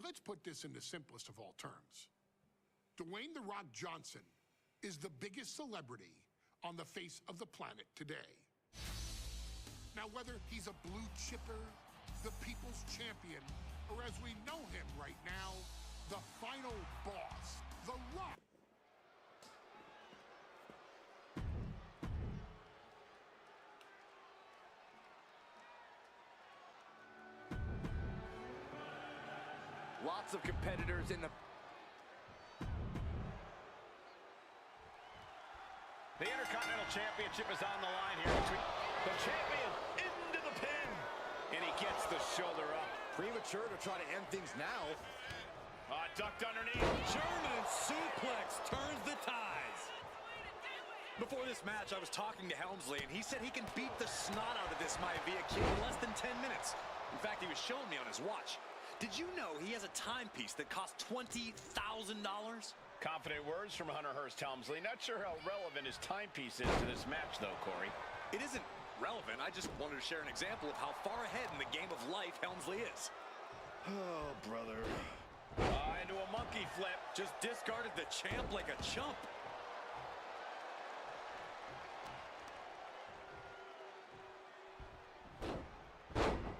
let's put this in the simplest of all terms. Dwayne "The Rock" Johnson is the biggest celebrity on the face of the planet today. Now, whether he's a blue chipper, the people's champion, or as we know him right now, the final boss, The Rock. Lots of competitors in the... The Intercontinental Championship is on the line here between the champion into the pin. And he gets the shoulder up. Premature to try to end things now. Ducked underneath. German suplex turns the tides. Before this match, I was talking to Helmsley, and he said he can beat the snot out of this Maivia kid in less than 10 minutes. In fact, he was showing me on his watch. Did you know he has a timepiece that costs $20,000? Confident words from Hunter Hearst Helmsley. Not sure how relevant his timepiece is to this match, though, Corey. It isn't relevant. I just wanted to share an example of how far ahead in the game of life Helmsley is. Oh, brother. Into a monkey flip. Just discarded the champ like a chump.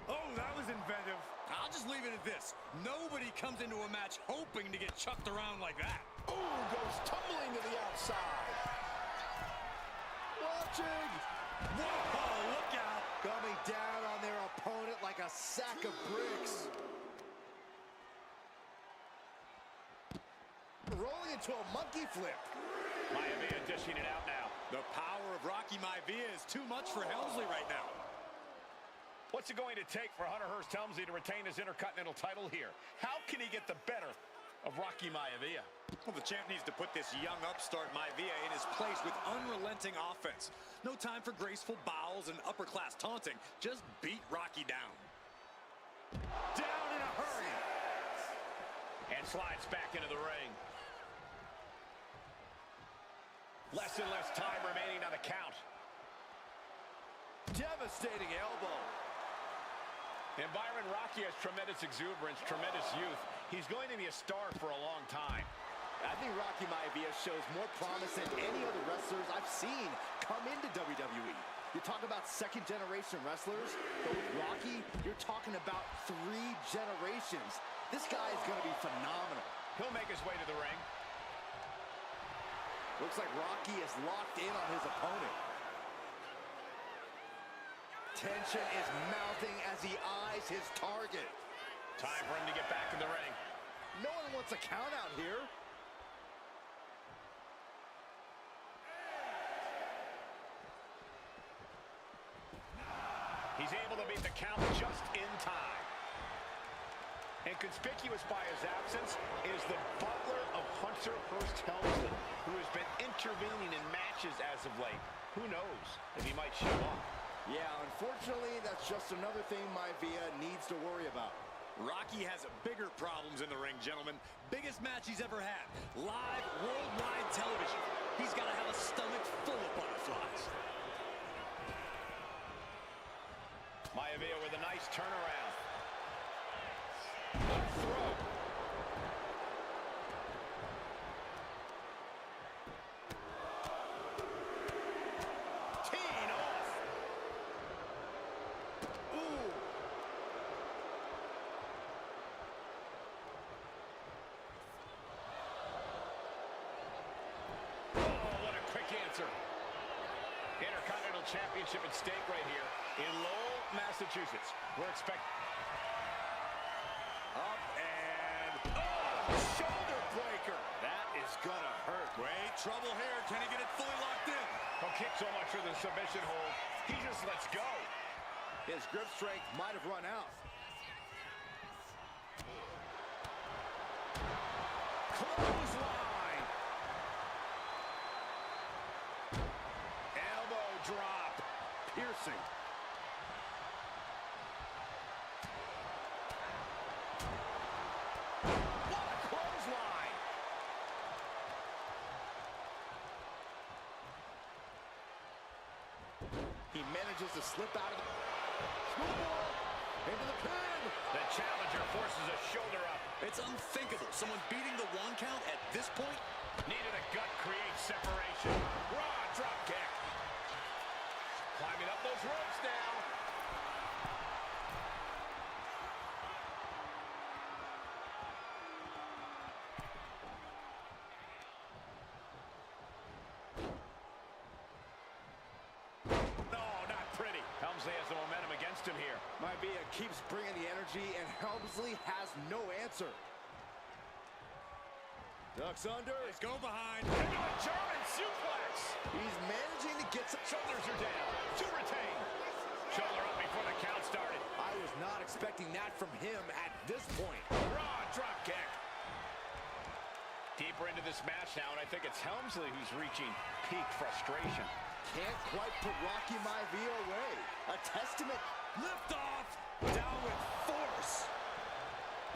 Oh, that was inventive. I'll just leave it at this. Nobody comes into a match hoping to get chucked around like that. Ooh, goes tumbling to the outside. Watching. Whoa, look out. Coming down on their opponent like a sack of bricks. Rolling into a monkey flip. Maivia dishing it out now. The power of Rocky Maivia is too much for Helmsley right now. What's it going to take for Hunter Hearst Helmsley to retain his Intercontinental title here? How can he get the better of Rocky Maivia? Well, the champ needs to put this young upstart Maivia in his place with unrelenting offense. No time for graceful bows and upper-class taunting. Just beat Rocky down. Down in a hurry. And slides back into the ring. Less and less time remaining on the count. Devastating elbow. And Byron, Rocky has tremendous exuberance, tremendous youth. He's going to be a star for a long time. I think Rocky Maivia shows more promise than any other wrestlers I've seen come into WWE. You talk about second-generation wrestlers, but with Rocky, you're talking about 3 generations. This guy is going to be phenomenal. He'll make his way to the ring. Looks like Rocky is locked in on his opponent. Tension is mounting as he eyes his target. Time for him to get back in the ring. No one wants a count out here. He's able to beat the count just in time. And conspicuous by his absence is the butler of Hunter Hearst Helmsley, who has been intervening in matches as of late. Who knows if he might show up. Yeah, unfortunately, that's just another thing Maivia needs to worry about. Rocky has bigger problems in the ring, gentlemen. Biggest match he's ever had. Live, worldwide television. He's got to have a stomach full of butterflies. Maivia with a nice turnaround. Left throw. Teeing off. Ooh. Oh, what a quick answer. Intercontinental Championship at stake right here in Lowell, Massachusetts. We're expecting... Up and... Oh, shoulder breaker. That is gonna hurt. Great trouble here. Can he get it fully locked in? Don't kick so much for the submission hold. He just lets go. His grip strength might have run out. Clothesline. Elbow drop. Piercing. What a clothesline. He manages to slip out of the... Screwball! Into the pin. The challenger forces a shoulder up. It's unthinkable. Someone beating the 1 count at this point? Needed a gut, create separation. Raw drop kick. Climbing up those ropes now. No, not pretty. Helmsley has the momentum against him here. Maivia keeps bringing the energy, and Helmsley has no answer. Ducks under. Let's go behind. Into a German suplex. He's managing to get some. Shoulders are down. To retain. Shoulder up before the count started. I was not expecting that from him at this point. Raw drop kick. Deeper into this match now, and I think it's Helmsley who's reaching peak frustration. Can't quite put Rocky Maivia away. A testament. Lift off. Down with force.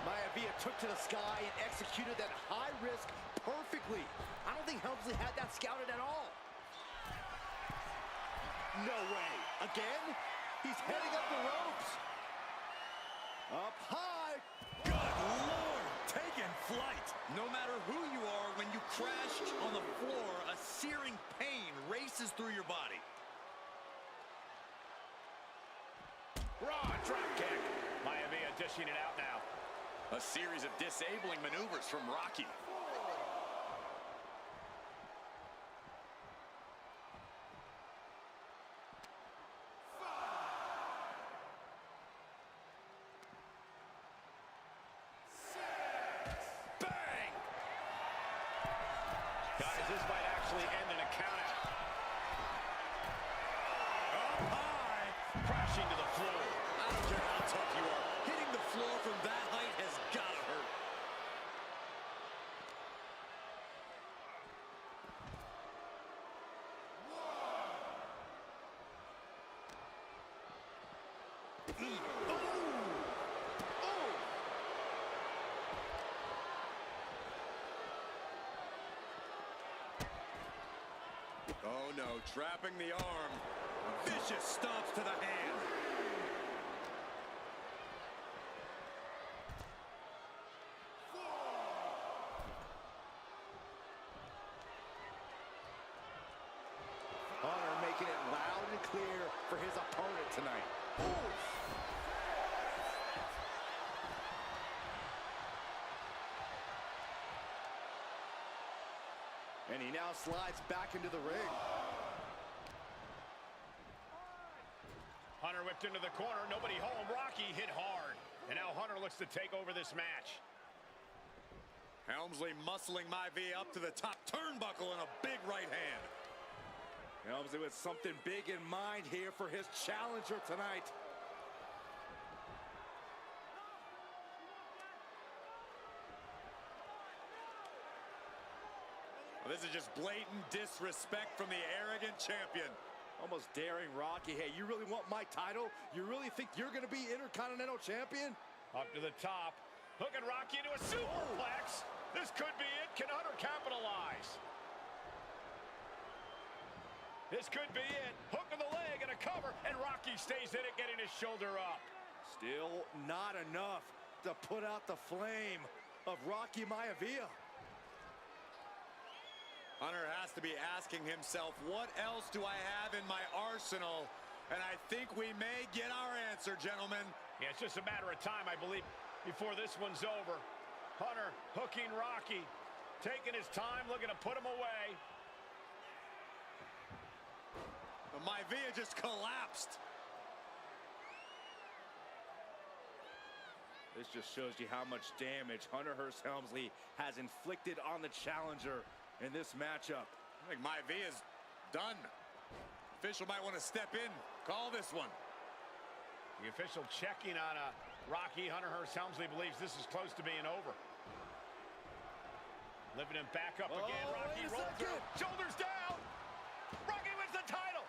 Maivia took to the sky and executed that high risk perfectly. I don't think Helmsley had that scouted at all. No way. Again? He's heading up the ropes. Up high. Good Lord. Taking flight. No matter who you are, when you crash on the floor, a searing pain races through your body. Raw drop kick. Maivia dishing it out now. A series of disabling maneuvers from Rocky. Bang! Guys, this might actually end in a countout. Up high. Crashing to the floor. I don't care how tough you are. Hitting the floor from that height has got to hurt. Oh no, trapping the arm. Vicious stomps to the hand. Hunter making it loud and clear for his opponent tonight. And he now slides back into the ring. Hunter whipped into the corner. Nobody home. Rocky hit hard. And now Hunter looks to take over this match. Helmsley muscling Maivia up to the top turnbuckle in a big right hand. Helmsley with something big in mind here for his challenger tonight. Well, this is just blatant disrespect from the arrogant champion. Almost daring Rocky. Hey, you really want my title? You really think you're going to be Intercontinental Champion? Up to the top. Hooking Rocky into a superplex. This could be it. Can Hunter capitalize? This could be it. Hook of the leg and a cover. And Rocky stays in it, getting his shoulder up. Still not enough to put out the flame of Rocky Maivia. Hunter has to be asking himself, what else do I have in my arsenal? And I think we may get our answer, gentlemen. Yeah, it's just a matter of time, I believe, before this one's over. Hunter hooking Rocky, taking his time, looking to put him away. Maivia just collapsed. This just shows you how much damage Hunter Hearst Helmsley has inflicted on the challenger in this matchup. I think Maivia's done. Official might want to step in, call this one. The official checking on Rocky. Hunter Hearst Helmsley believes this is close to being over. Lifting him back up again. Rocky rolls through. Shoulders down. Rocky wins the title.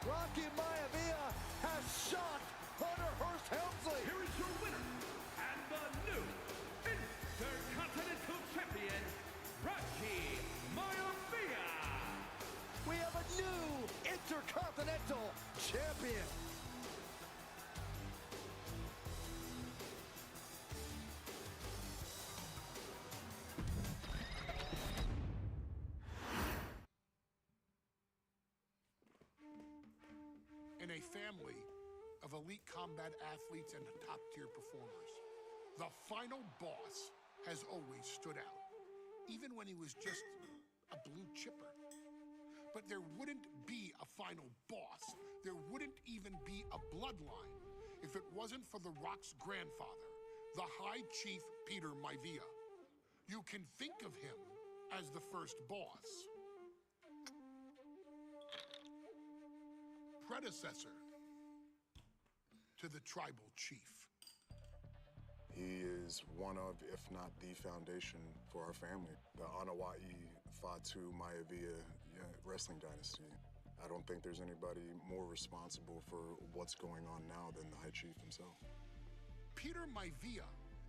Rocky Maivia has shocked Hunter Hearst Helmsley. Here is your winner and the new Intercontinental Champion, Rocky Maivia. We have a new Intercontinental Champion. family of elite combat athletes and top-tier performers. The final boss has always stood out, even when he was just a blue chipper. But there wouldn't be a final boss. There wouldn't even be a bloodline if it wasn't for The Rock's grandfather, the High Chief Peter Maivia. You can think of him as the first boss. Predecessor to the tribal chief. He is one of, if not the foundation for our family. The Anoa'i Fatu Maivia wrestling dynasty. I don't think there's anybody more responsible for what's going on now than the High Chief himself. Peter Maivia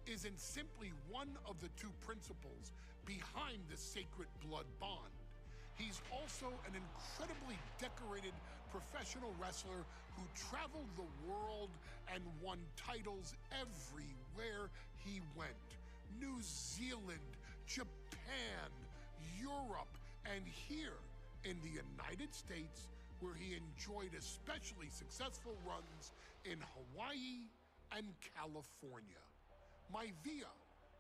isn't simply one of the two principals behind the Sacred Blood Bond. He's also an incredibly decorated professional wrestler who traveled the world and won titles everywhere he went. New Zealand, Japan, Europe, and here in the United States, where he enjoyed especially successful runs in Hawaii and California. Maivia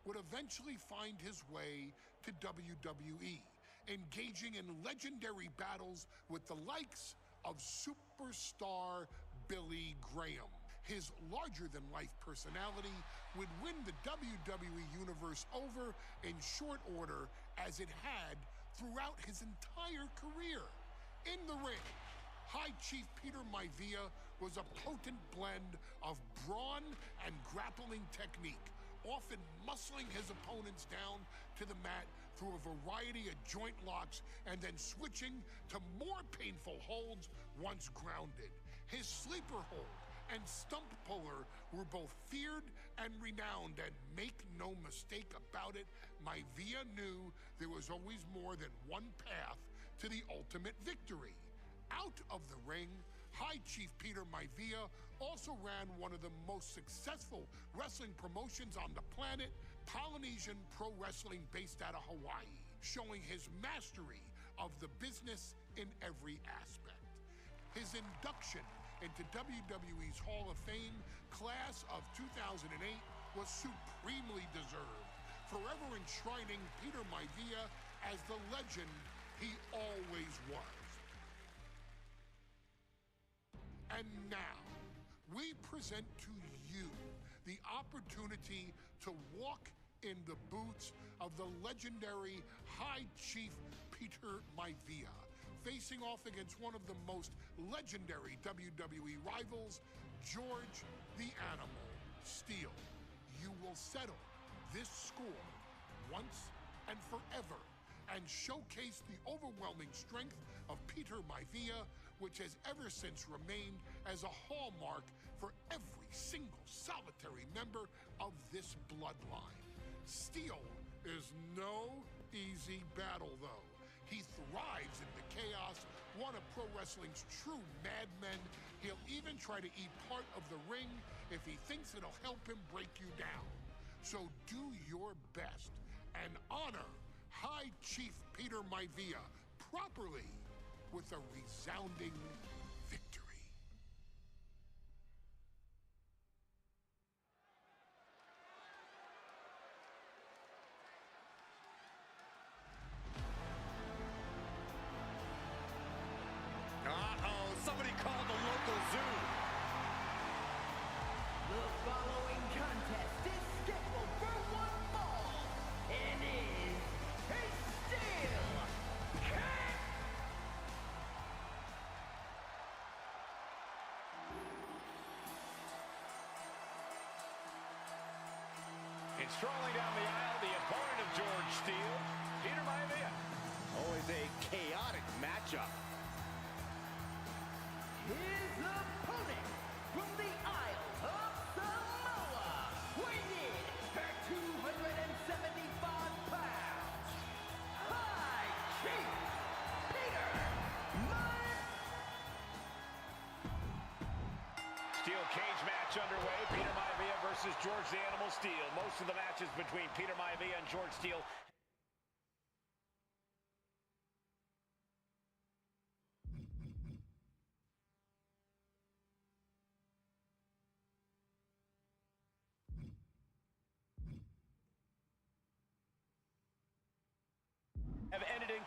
would eventually find his way to WWE, engaging in legendary battles with the likes of superstar Billy Graham. His larger-than-life personality would win the WWE Universe over in short order, as it had throughout his entire career. In the ring, High Chief Peter Maivia was a potent blend of brawn and grappling technique, often muscling his opponents down to the mat through a variety of joint locks and then switching to more painful holds once grounded. His sleeper hold and stump puller were both feared and renowned, and make no mistake about it, Maivia knew there was always more than one path to the ultimate victory. Out of the ring, High Chief Peter Maivia also ran one of the most successful wrestling promotions on the planet, Polynesian Pro Wrestling, based out of Hawaii, showing his mastery of the business in every aspect. His induction into WWE's Hall of Fame class of 2008 was supremely deserved, forever enshrining Peter Maivia as the legend he always was. And now, we present to you the opportunity to walk in the boots of the legendary High Chief Peter Maivia, facing off against one of the most legendary WWE rivals, George the Animal Steele. You will settle this score once and forever and showcase the overwhelming strength of Peter Maivia, which has ever since remained as a hallmark for every single solitary member of this bloodline. Steele is no easy battle, though. He thrives in the chaos, one of pro wrestling's true madmen. He'll even try to eat part of the ring if he thinks it'll help him break you down. So do your best and honor High Chief Peter Maivia properly with a resounding victory. Uh-oh, somebody call the local zoo. The following contest is scheduled for one fall and is a steel kick. And strolling down the aisle, the opponent of George Steele, Peter Maivia. Always a chaotic matchup. His opponent from the Isle of Samoa, weighing at 275 pounds, High Chief Peter Maivia. Steel cage match underway. Peter Maivia versus George the Animal Steele. Most of the matches between Peter Maivia and George Steele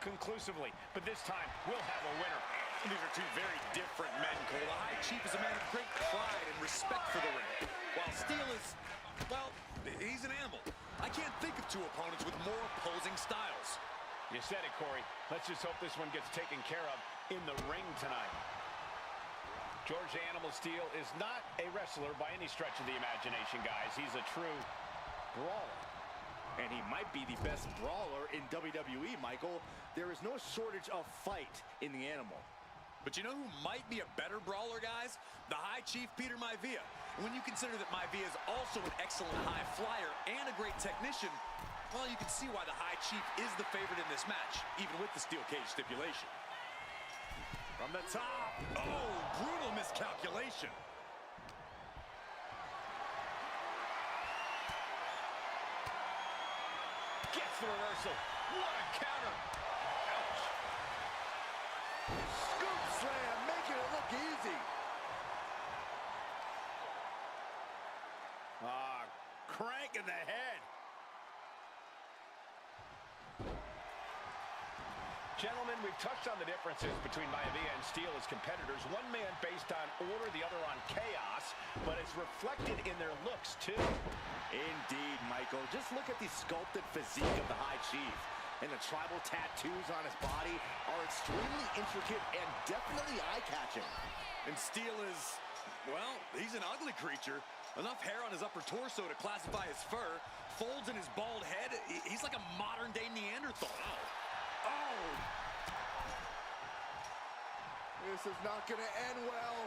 conclusively, but this time we'll have a winner. These are two very different men, Cole. The High Chief is a man of great pride and respect for the ring, while Steel is, well, he's an animal. I can't think of two opponents with more opposing styles. You said it, Corey. Let's just hope this one gets taken care of in the ring tonight. George Animal Steel is not a wrestler by any stretch of the imagination, guys. He's a true brawler. And he might be the best brawler in WWE, Michael. There is no shortage of fight in the Animal. But you know who might be a better brawler, guys? The High Chief, Peter Maivia. When you consider that Maivia is also an excellent high flyer and a great technician, well, you can see why the High Chief is the favorite in this match, even with the steel cage stipulation. From the top. Oh, brutal miscalculation. Gets the reversal. What a counter. Ouch. Scoop slam, making it look easy. Crank in the head. Gentlemen, we've touched on the differences between Maivia and Steel as competitors. One man based on order, the other on chaos, but it's reflected in their looks, too. Indeed, Michael. Just look at the sculpted physique of the High Chief. And the tribal tattoos on his body are extremely intricate and definitely eye-catching. And Steel is, well, he's an ugly creature. Enough hair on his upper torso to classify as fur. Folds in his bald head. He's like a modern-day Neanderthal. Oh! This is not going to end well.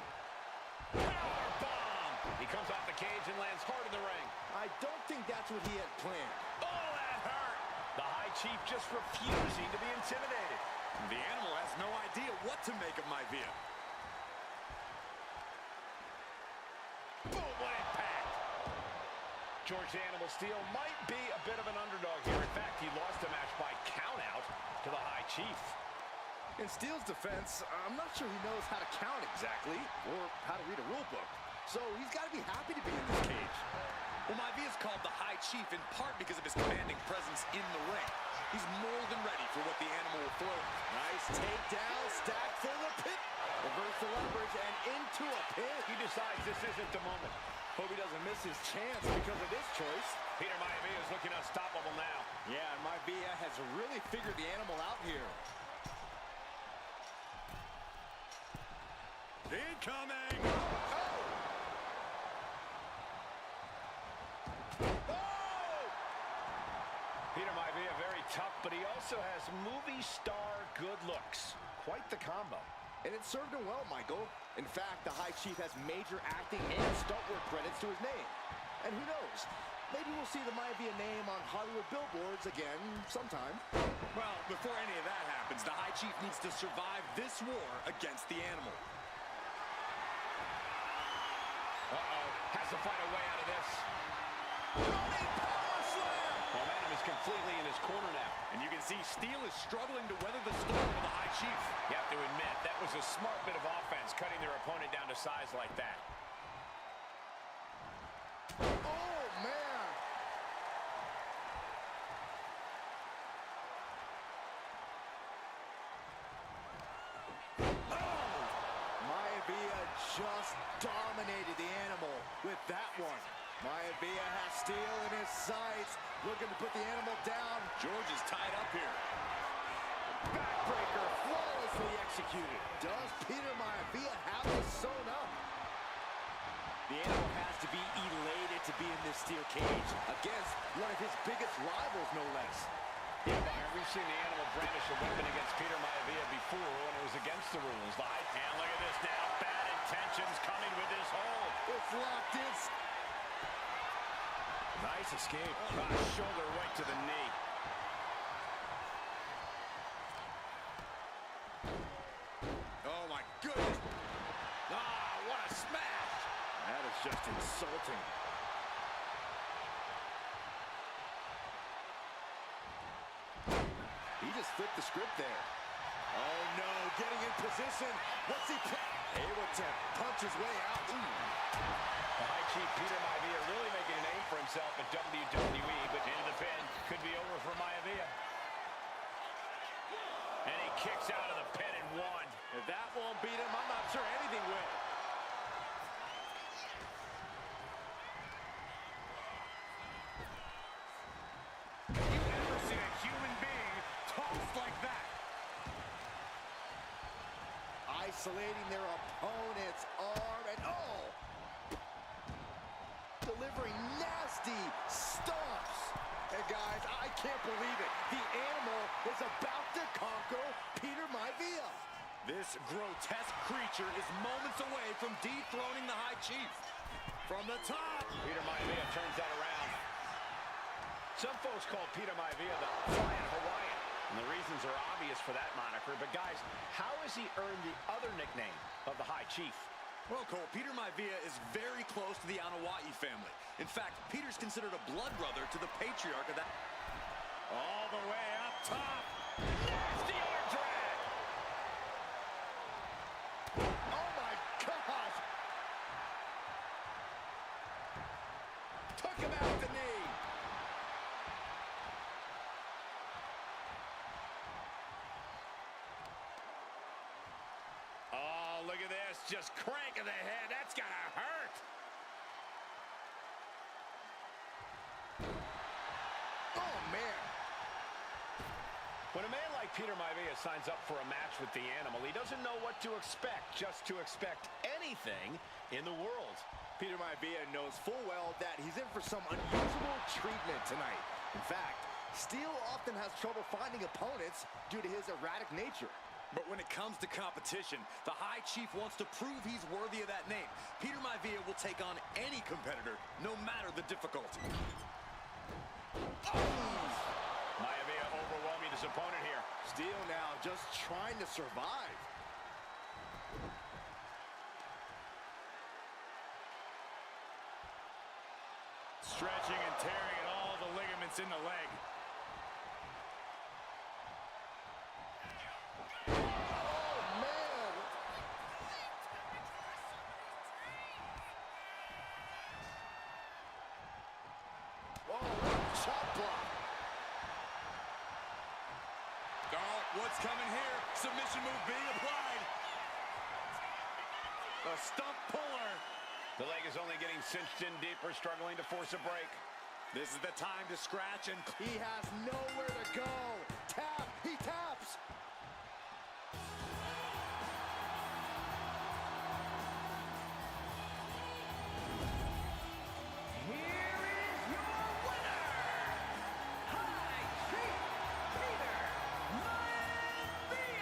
Powerbomb! He comes off the cage and lands hard in the ring. I don't think that's what he had planned. Oh, that hurt! The High Chief just refusing to be intimidated. The Animal has no idea what to make of Maivia. Boom, what impact! George Animal Steel might be a bit of an underdog here. In fact, he lost the match by countout to the High Chief. In Steel's defense, I'm not sure he knows how to count exactly, or how to read a rule book. So he's got to be happy to be in this cage. Well, Maivia is called the High Chief in part because of his commanding presence in the ring. He's more than ready for what the Animal will throw. Nice takedown, stack for the pin. Reverse the leverage and into a pin. He decides this isn't the moment. Hope he doesn't miss his chance because of this choice. Peter Maivia is looking unstoppable now. Yeah, and Maivia has really figured the Animal out here. Incoming! Peter Maivia very tough, but he also has movie star good looks. Quite the combo. And it served him well, Michael. In fact, the High Chief has major acting and stunt work credits to his name. And who knows, maybe we'll see the Maivia name on Hollywood billboards again sometime. Well, before any of that happens, the High Chief needs to survive this war against the Animal. Uh-oh, has to find a way out of this. Running power slam! Momentum is completely in his corner now. And you can see Steel is struggling to weather the storm of the High Chief. You have to admit, that was a smart bit of offense, cutting their opponent down to size like that. Oh, man! Maivia just dominated the Animal with that one. Maivia has Steel in his sights, looking to put the Animal down. George is tied up here. Backbreaker flawlessly executed. Does Peter Maivia have this sewn up? The Animal has to be elated to be in this steel cage against one of his biggest rivals, no less. Yeah, Byron, we've seen the Animal brandish a weapon against Peter Maivia before when it was against the rules. And look at this now. Bad intentions coming with this hold. It's locked in. Nice escape. Shoulder right to the knee. Oh, my goodness. What a smash. That is just insulting. He just flipped the script there. Oh, no, getting in position. What's he able to punch his way out? The High Chief Peter Maivia really making a name for himself at WWE, but into the pin. Could be over for Maivia. kicks out of the pin and one. If that won't beat him, I'm not sure anything will. Have you ever seen a human being tossed like that? Isolating their opponent's arm and delivering nasty stomps. And guys, I can't believe it. The animal is about to conquer Peter Maivia. This grotesque creature is moments away from dethroning the High Chief. From the top. Peter Maivia turns that around. Some folks call Peter Maivia the Flying Hawaiian, and the reasons are obvious for that moniker. But guys, how has he earned the other nickname of the High Chief? Well, Cole, Peter Maivia is very close to the Anoa'i family. In fact, Peter's considered a blood brother to the patriarch of that. All the way up top. Nasty arm drag. Oh my gosh! Took him out the knee. Oh, look at this. Just cranking the head. That's gotta hurt. Oh, man. When a man like Peter Maivia signs up for a match with the Animal, he doesn't know what to expect, just to expect anything in the world. Peter Maivia knows full well that he's in for some unusual treatment tonight. In fact, Steele often has trouble finding opponents due to his erratic nature. But when it comes to competition, the High Chief wants to prove he's worthy of that name. Peter Maivia will take on any competitor, no matter the difficulty. Maivia overwhelming his opponent here. Steele now just trying to survive. Stretching and tearing at all the ligaments in the leg. What's coming here? Submission move being applied. A stump puller. The leg is only getting cinched in deeper, struggling to force a break. This is the time to scratch and... He has nowhere to go. Tap. He taps. Here is your winner, High Chief Peter Maivia!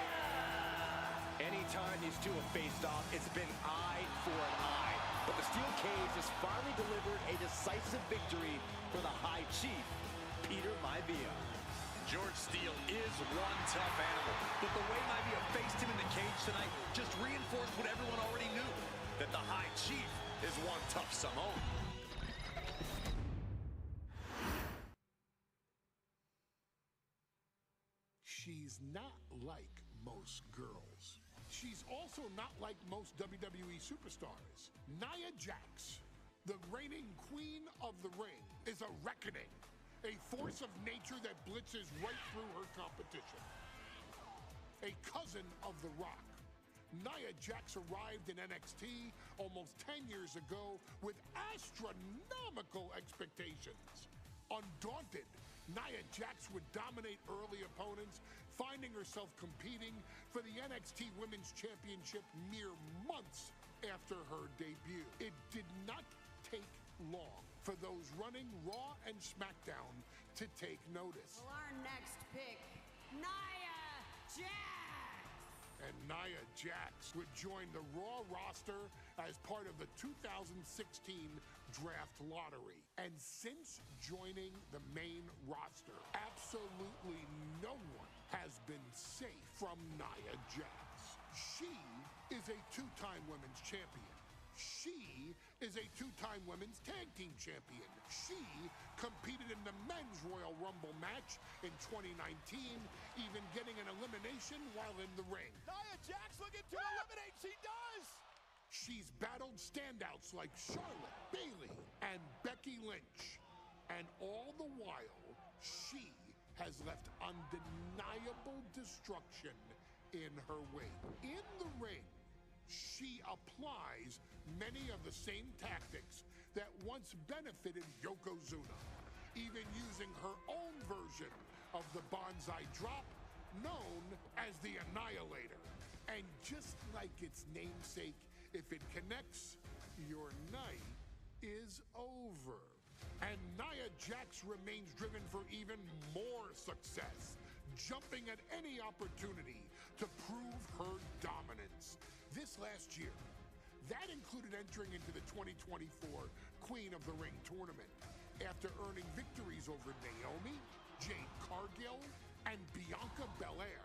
Anytime these two have faced off, it's been eye for an eye. But the steel cage has finally delivered a decisive victory for the High Chief, Peter Maivia. George Steele is one tough animal, but the way Maivia faced him in the cage tonight just reinforced what everyone already knew, that the High Chief is one tough Samoan. She's not like most girls. She's also not like most WWE superstars. Nia Jax, the reigning queen of the ring, is a reckoning, a force of nature that blitzes right through her competition. A cousin of The Rock, Nia Jax arrived in NXT almost 10 years ago with astronomical expectations. Undaunted, Nia Jax would dominate early opponents, finding herself competing for the NXT Women's Championship mere months after her debut. It did not take long for those running Raw and SmackDown to take notice. Well, our next pick, Nia Jax. And Nia Jax would join the Raw roster as part of the 2016 Draft Lottery. And since joining the main roster, absolutely no one has been safe from Nia Jax. She is a two-time women's champion. She is a two-time women's tag team champion. She competed in the men's Royal Rumble match in 2019, even getting an elimination while in the ring. Nia Jax looking to eliminate. She does. She's battled standouts like Charlotte, Bayley, and Becky Lynch. And all the while, she has left undeniable destruction in her wake. In the ring, she applies many of the same tactics that once benefited Yokozuna, even using her own version of the Banzai drop, known as the Annihilator. And just like its namesake, if it connects, your night is over. And Nia Jax remains driven for even more success, jumping at any opportunity to prove her dominance. This last year, that included entering into the 2024 Queen of the Ring tournament after earning victories over Naomi, Jade Cargill, and Bianca Belair.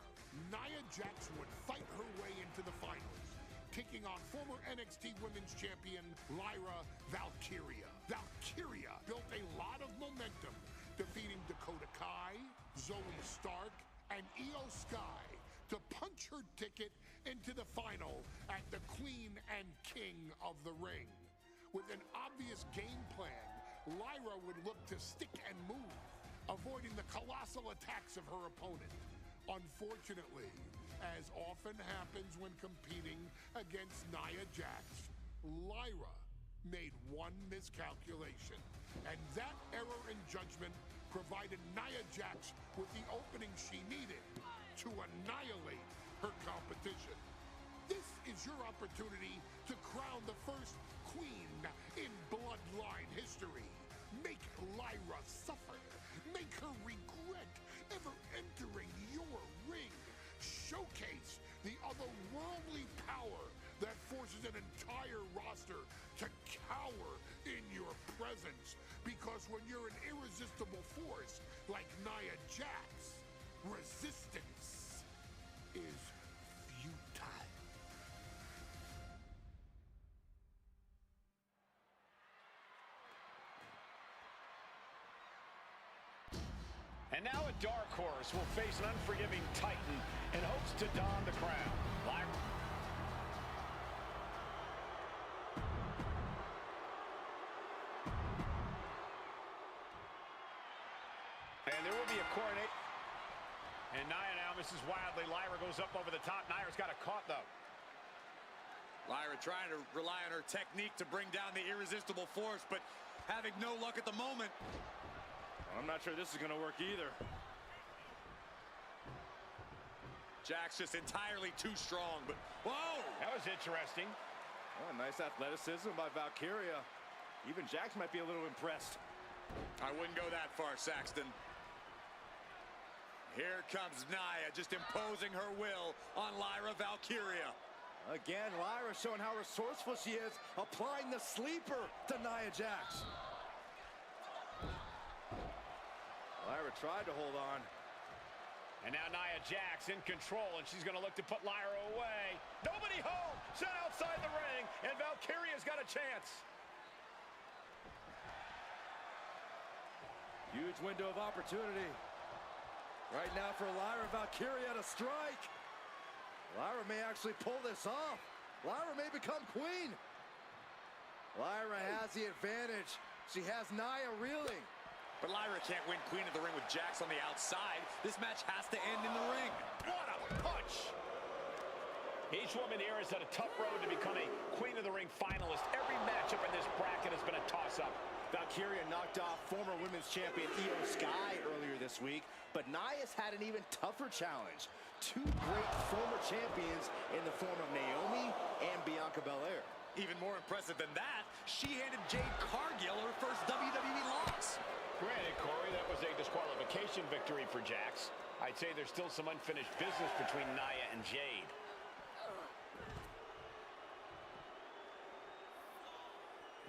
Nia Jax would fight her way into the finals, taking on former NXT Women's Champion Lyra Valkyria. Valkyria built a lot of momentum, defeating Dakota Kai, Zoe Stark, and Io Sky to punch her ticket into the final at the Queen and King of the Ring. With an obvious game plan, Lyra would look to stick and move, avoiding the colossal attacks of her opponent. Unfortunately, as often happens when competing against Nia Jax, Lyra made one miscalculation, and that error in judgment provided Nia Jax with the opening she needed to annihilate her competition. This is your opportunity to crown the first queen in Bloodline history. Make Lyra suffer. Make her regret ever entering your ring. Showcase the otherworldly power that forces an entire roster to cower in your presence. Because when you're an irresistible force like Nia Jax, resistance is futile. And now a dark horse will face an unforgiving Titan in hopes to don the crown. And there will be a coronation. And Nia now misses wildly. Lyra goes up over the top. Nia's got it caught, though. Lyra trying to rely on her technique to bring down the irresistible force, but having no luck at the moment. I'm not sure this is going to work either. Jax just entirely too strong, but whoa! That was interesting. Oh, nice athleticism by Valkyria. Even Jax might be a little impressed. I wouldn't go that far, Saxton. Here comes Nia, just imposing her will on Lyra Valkyria. Again, Lyra showing how resourceful she is, applying the sleeper to Nia Jax. Lyra tried to hold on. And now Nia Jax in control, and she's going to look to put Lyra away. Nobody home! Set outside the ring, and Valkyria's got a chance. Huge window of opportunity. Right now for Lyra Valkyria to strike. Lyra may actually pull this off. Lyra may become queen. Lyra has the advantage. She has Nia reeling. But Lyra can't win Queen of the Ring with Jax on the outside. This match has to end in the ring. What a punch! Each woman here has had a tough road to become a Queen of the Ring finalist. Every matchup in this bracket has been a toss-up. Valkyria knocked off former women's champion Io Sky earlier this week, but Nia's had an even tougher challenge. Two great former champions in the form of Naomi and Bianca Belair. Even more impressive than that, she handed Jade Cargill her first WWE loss. Granted, Corey, that was a disqualification victory for Jax. I'd say there's still some unfinished business between Nia and Jade.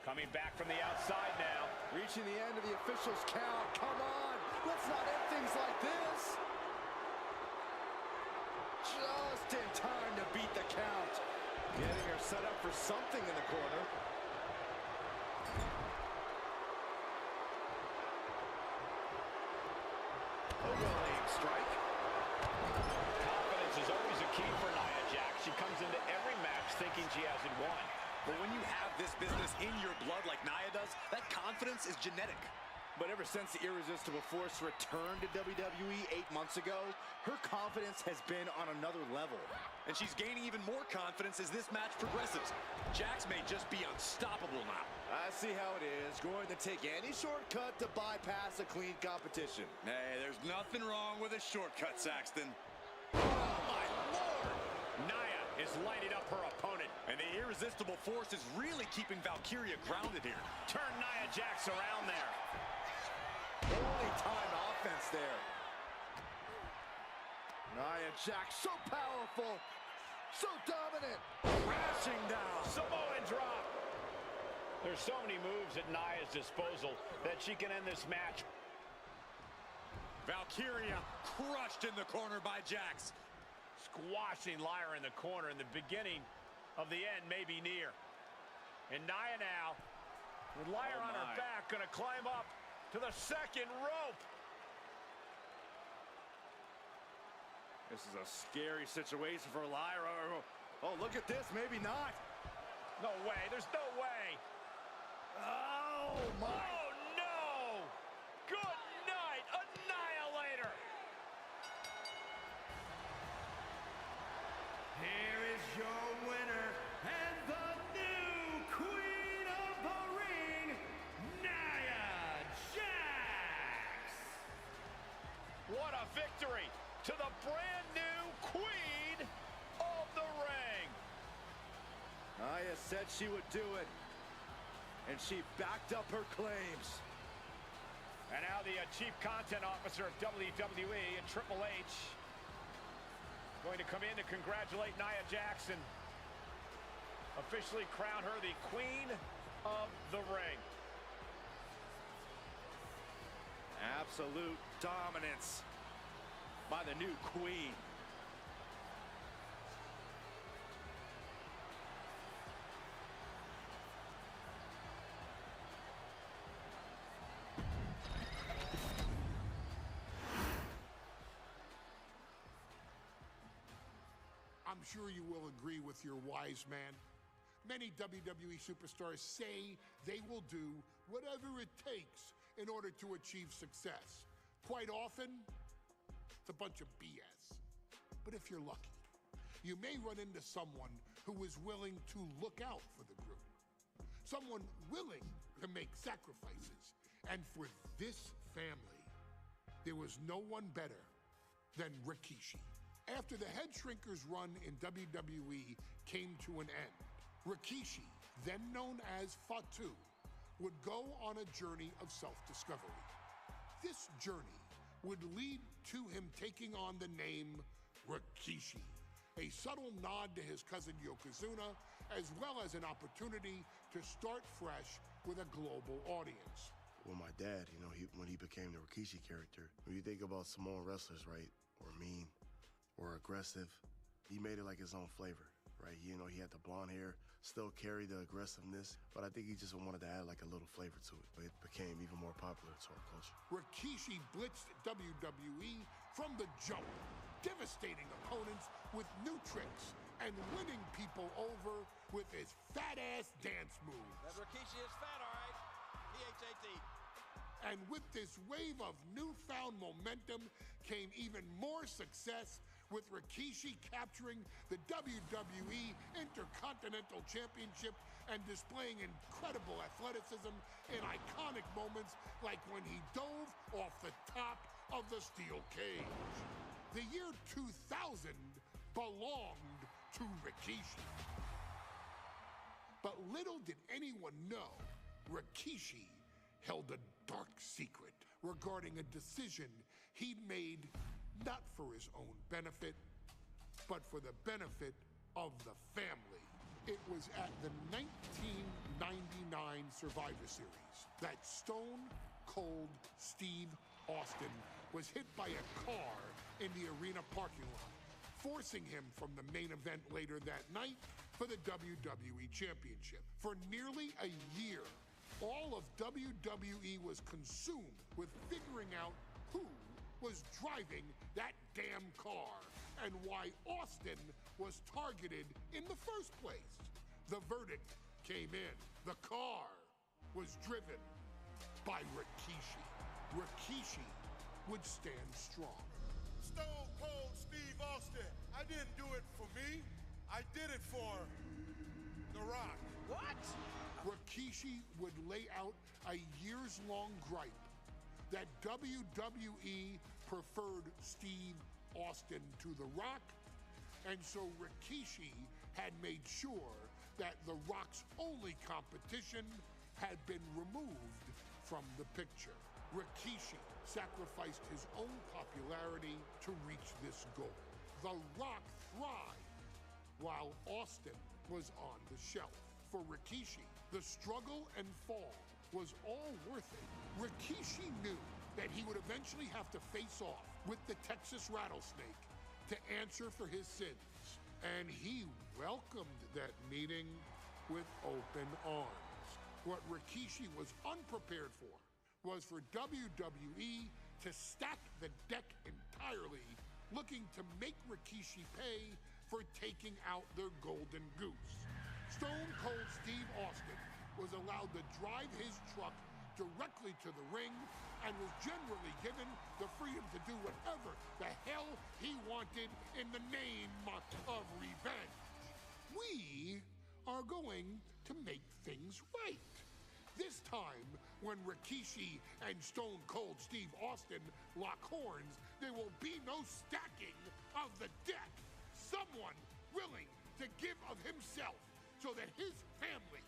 Coming back from the outside now. Reaching the end of the official's count. Come on, let's not end things like this. Just in time to beat the count. Getting her set up for something in the corner. A well-aimed strike. Confidence is always a key for Nia Jax. She comes into every match thinking she hasn't won. But when you have this business in your blood like Nia does, that confidence is genetic. But ever since the Irresistible Force returned to WWE 8 months ago, her confidence has been on another level. And she's gaining even more confidence as this match progresses. Jax may just be unstoppable now. I see how it is, going to take any shortcut to bypass a clean competition. Hey, there's nothing wrong with a shortcut, Saxton. Oh, my Lord! Nia is lighting up her opponent. And the Irresistible Force is really keeping Valkyria grounded here. Turn Nia Jax around there. Only time offense there. Nia Jax, so powerful, so dominant, crashing down. Samoan drop. There's so many moves at Nia's disposal that she can end this match. Valkyria crushed in the corner by Jax. Squashing Lyra in the corner, and the beginning of the end may be near. And Nia now, with Lyra on her back, gonna climb up to the second rope. This is a scary situation for Lyra. Oh, look at this, maybe not. No way, there's no way. Oh, my. Oh, no! Good night, Annihilator! Here is your winner and the new Queen of the Ring, Nia Jax! What a victory to the brand new Queen of the Ring! Nia said she would do it, and she backed up her claims. And now the Chief Content Officer of WWE and Triple H going to come in to congratulate Nia Jax, officially crown her the Queen of the Ring. Absolute dominance by the new Queen. I'm sure you will agree with your wise man. Many WWE superstars say they will do whatever it takes in order to achieve success. Quite often, it's a bunch of BS. But if you're lucky, you may run into someone who is willing to look out for the group. Someone willing to make sacrifices. And for this family, there was no one better than Rikishi. After the Head Shrinkers run in WWE came to an end, Rikishi, then known as Fatu, would go on a journey of self-discovery. This journey would lead to him taking on the name Rikishi, a subtle nod to his cousin Yokozuna, as well as an opportunity to start fresh with a global audience. Well, my dad, when he became the Rikishi character, when you think about Samoan wrestlers, right, or mean, or aggressive, he made it like his own flavor, right? He had the blonde hair, still carried the aggressiveness, but I think he just wanted to add like a little flavor to it. But it became even more popular to our culture. Rikishi blitzed WWE from the jump, devastating opponents with new tricks and winning people over with his fat-ass dance moves. That Rikishi is fat, all right. P-H-A-T. And with this wave of newfound momentum came even more success, with Rikishi capturing the WWE Intercontinental Championship and displaying incredible athleticism in iconic moments like when he dove off the top of the steel cage. The year 2000 belonged to Rikishi. But little did anyone know, Rikishi held a dark secret regarding a decision he'd made not for his own benefit, but for the benefit of the family. It was at the 1999 Survivor Series that Stone Cold Steve Austin was hit by a car in the arena parking lot, forcing him from the main event later that night for the WWE Championship. For nearly a year, all of WWE was consumed with figuring out who was driving that damn car and why Austin was targeted in the first place. The verdict came in. The car was driven by Rikishi. Rikishi would stand strong. Stone Cold Steve Austin, I didn't do it for me. I did it for The Rock. What? Rikishi would lay out a years-long gripe that WWE preferred Steve Austin to The Rock, and so Rikishi had made sure that The Rock's only competition had been removed from the picture. Rikishi sacrificed his own popularity to reach this goal. The Rock thrived while Austin was on the shelf. For Rikishi, the struggle and fall was all worth it. Rikishi knew that he would eventually have to face off with the Texas Rattlesnake to answer for his sins, and he welcomed that meeting with open arms. What Rikishi was unprepared for was for WWE to stack the deck entirely, looking to make Rikishi pay for taking out their golden goose. Stone Cold Steve Austin was allowed to drive his truck directly to the ring and was generally given the freedom to do whatever the hell he wanted in the name of revenge. We are going to make things right. This time, when Rikishi and Stone Cold Steve Austin lock horns, there will be no stacking of the deck. Someone willing to give of himself so that his family,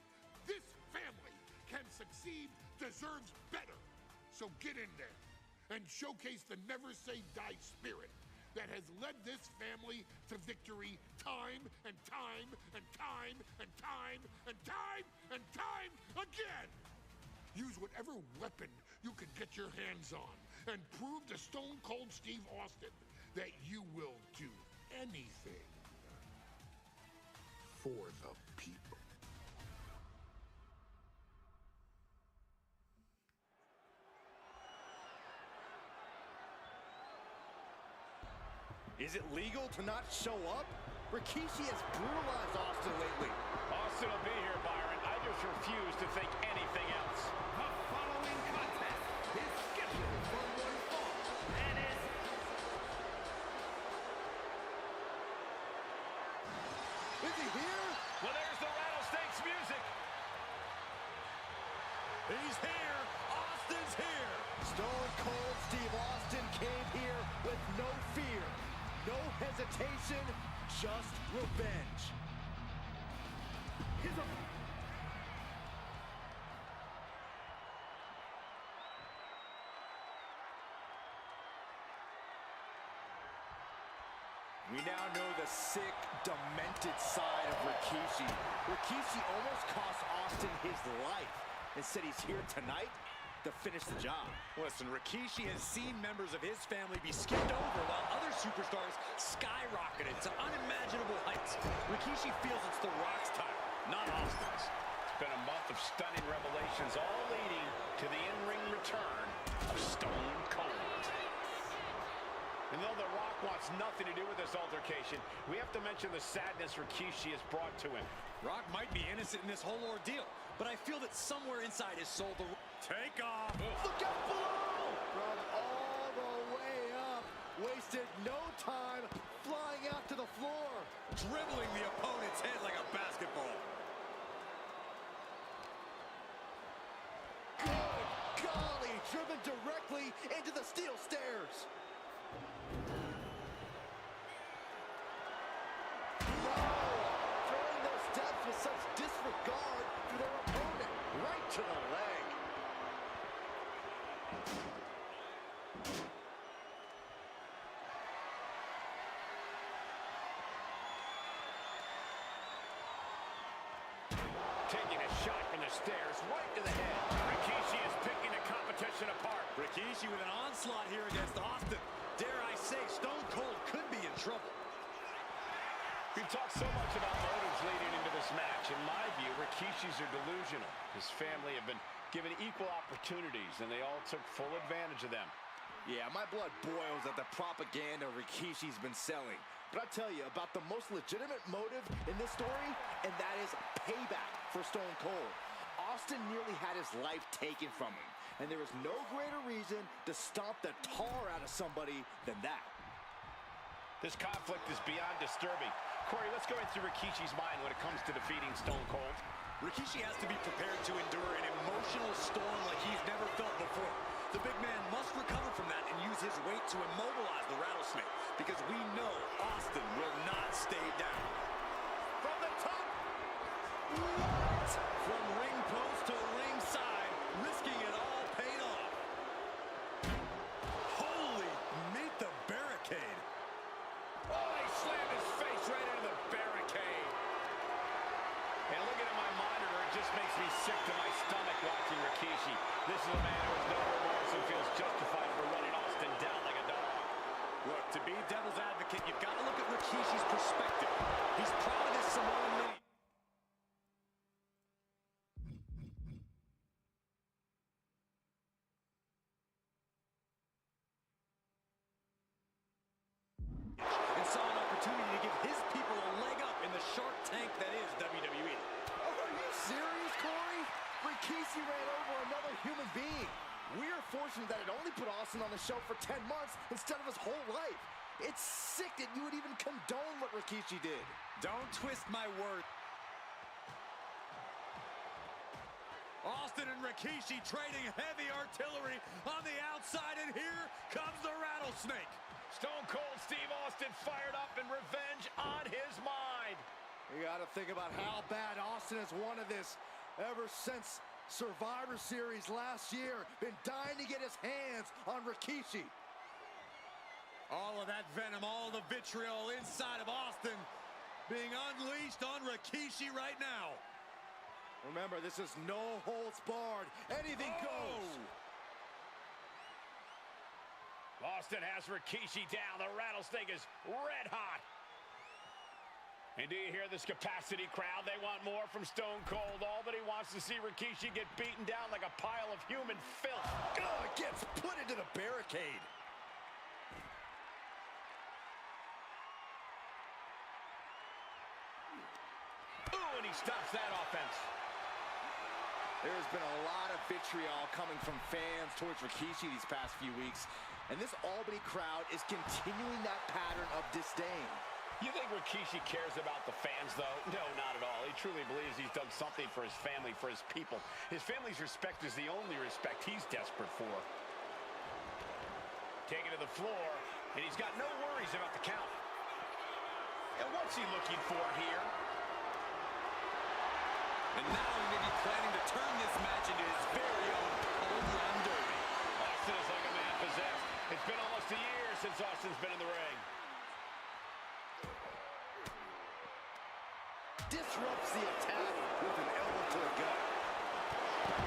this family, can succeed deserves better. So get in there and showcase the never say die spirit that has led this family to victory time and time and time and time and time and time again. Use whatever weapon you can get your hands on and prove to Stone Cold Steve Austin that you will do anything for the people. Is it legal to not show up? Rikishi has brutalized Austin lately. Austin will be here, Byron. I just refuse to think anything else. The following contest is scheduled for one fall and is... Is he here? Well, there's the Rattlesnakes music. He's here. Austin's here. Stone Cold Steve Austin came here with no fear, no hesitation, just revenge. We now know the sick, demented side of Rikishi. Rikishi almost cost Austin his life and said he's here tonight to finish the job. Listen, Rikishi has seen members of his family be skipped over while other superstars skyrocketed to unimaginable heights. Rikishi feels it's The Rock's time, not Austin's. It's been a month of stunning revelations, all leading to the in-ring return of Stone Cold. And though The Rock wants nothing to do with this altercation, we have to mention the sadness Rikishi has brought to him. Rock might be innocent in this whole ordeal, but I feel that somewhere inside his soul, take off. Look out below! From all the way up, wasted no time flying out to the floor. Dribbling the opponent's head like a basketball. Good golly, driven directly into the steel stairs. No! Throwing those steps with such disregard for their opponent. Right to the leg. Taking a shot from the stairs right to the head. Rikishi is picking the competition apart. Rikishi with an onslaught here against Austin. Dare I say, Stone Cold could be in trouble. We've talked so much about motives leading into this match. In my view, Rikishi's are delusional. His family have been given equal opportunities, and they all took full advantage of them. Yeah, my blood boils at the propaganda Rikishi's been selling. But I tell you about the most legitimate motive in this story, and that is payback for Stone Cold. Austin nearly had his life taken from him, and there is no greater reason to stomp the tar out of somebody than that. This conflict is beyond disturbing. Corey, let's go into Rikishi's mind when it comes to defeating Stone Cold. Rikishi has to be prepared to endure an emotional storm like he's never felt before. The big man must recover from that and use his weight to immobilize the Rattlesnake, because we know Austin will not stay down. From the top! What? From ring post to ringside, risking it all paid off. Holy, meet the barricade. Oh, he slammed his face right into the barricade. And looking at my monitor, it just makes me sick to my stomach watching Rikishi. This is a man who has no remorse and feels justified for running Austin down like a dog. Look, to be devil's advocate, you've got to look at Rikishi's perspective. He's proud of his Samoan lead. And saw an opportunity to give his people a leg up in the Shark Tank that is WWE. Are you serious, Corey? Rikishi ran over another human being. We're fortunate that it only put Austin on the show for 10 months instead of his whole life. It's sick that you would even condone what Rikishi did. Don't twist my word. Austin and Rikishi trading heavy artillery on the outside, and here comes the Rattlesnake. Stone Cold Steve Austin fired up and revenge on his mind. You got to think about how bad Austin has wanted this ever since Survivor Series last year. Been dying to get his hands on Rikishi. All of that venom, all the vitriol inside of Austin being unleashed on Rikishi right now. Remember, this is no holds barred. Anything goes. Austin has Rikishi down. The Rattlesnake is red hot. And do you hear this capacity crowd? They want more from Stone Cold. All that he wants to see Rikishi get beaten down like a pile of human filth. Oh, gets put into the barricade. Ooh, and he stops that offense. There's been a lot of vitriol coming from fans towards Rikishi these past few weeks, and this Albany crowd is continuing that pattern of disdain. You think Rikishi cares about the fans, though? No, not at all. He truly believes he's done something for his family, for his people. His family's respect is the only respect he's desperate for. Taken to the floor, and he's got no worries about the count. And what's he looking for here? And now he may be planning to turn this match into his very own home run derby. Austin is like a man possessed. It's been almost a year since Austin's been in the ring. Disrupts the attack with an elbow to the gut.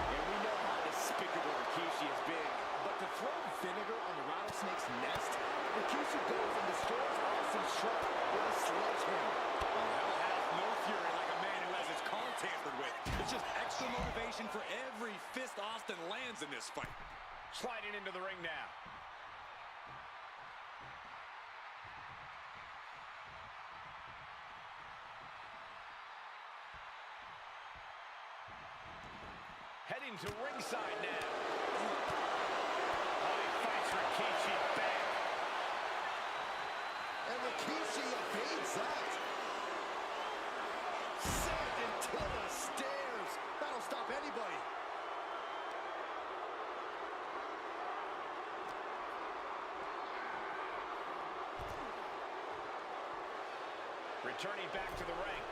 And we know how despicable Rikishi has been. But to throw vinegar on the Rattlesnake's nest, Rikishi goes and destroys Austin's truck with a sledgehammer. Hell hath no fury like a man who has his car tampered with. It's just extra motivation for every fist Austin lands in this fight. Sliding into the ring now. Heading to ringside now. Oh, he fights Rikishi back. And Rikishi evades that. Sent into the stairs. That'll stop anybody. Returning back to the ring.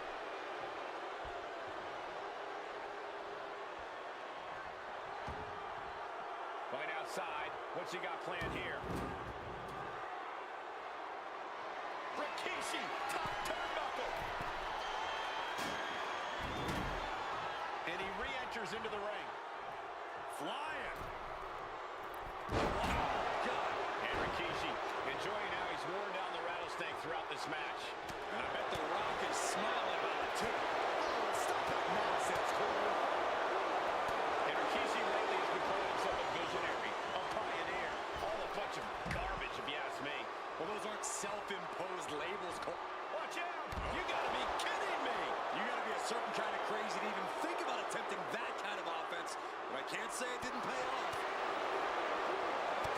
Going outside. What's he got planned here? Rikishi, top turnbuckle. And he re-enters into the ring. Flying. Wow, God. And Rikishi enjoying how he's worn down the Rattlesnake throughout this match. And I bet The Rock is smiling about it, too. Oh, stop that nonsense, Corey. And Rikishi lately has been calling himself a visionary, a pioneer. All a bunch of garbage, if you ask me. Well, those aren't self-imposed labels, Cole. Watch out! You gotta be kidding me! You gotta be a certain kind of crazy to even think about attempting that kind of offense. But I can't say it didn't pay off.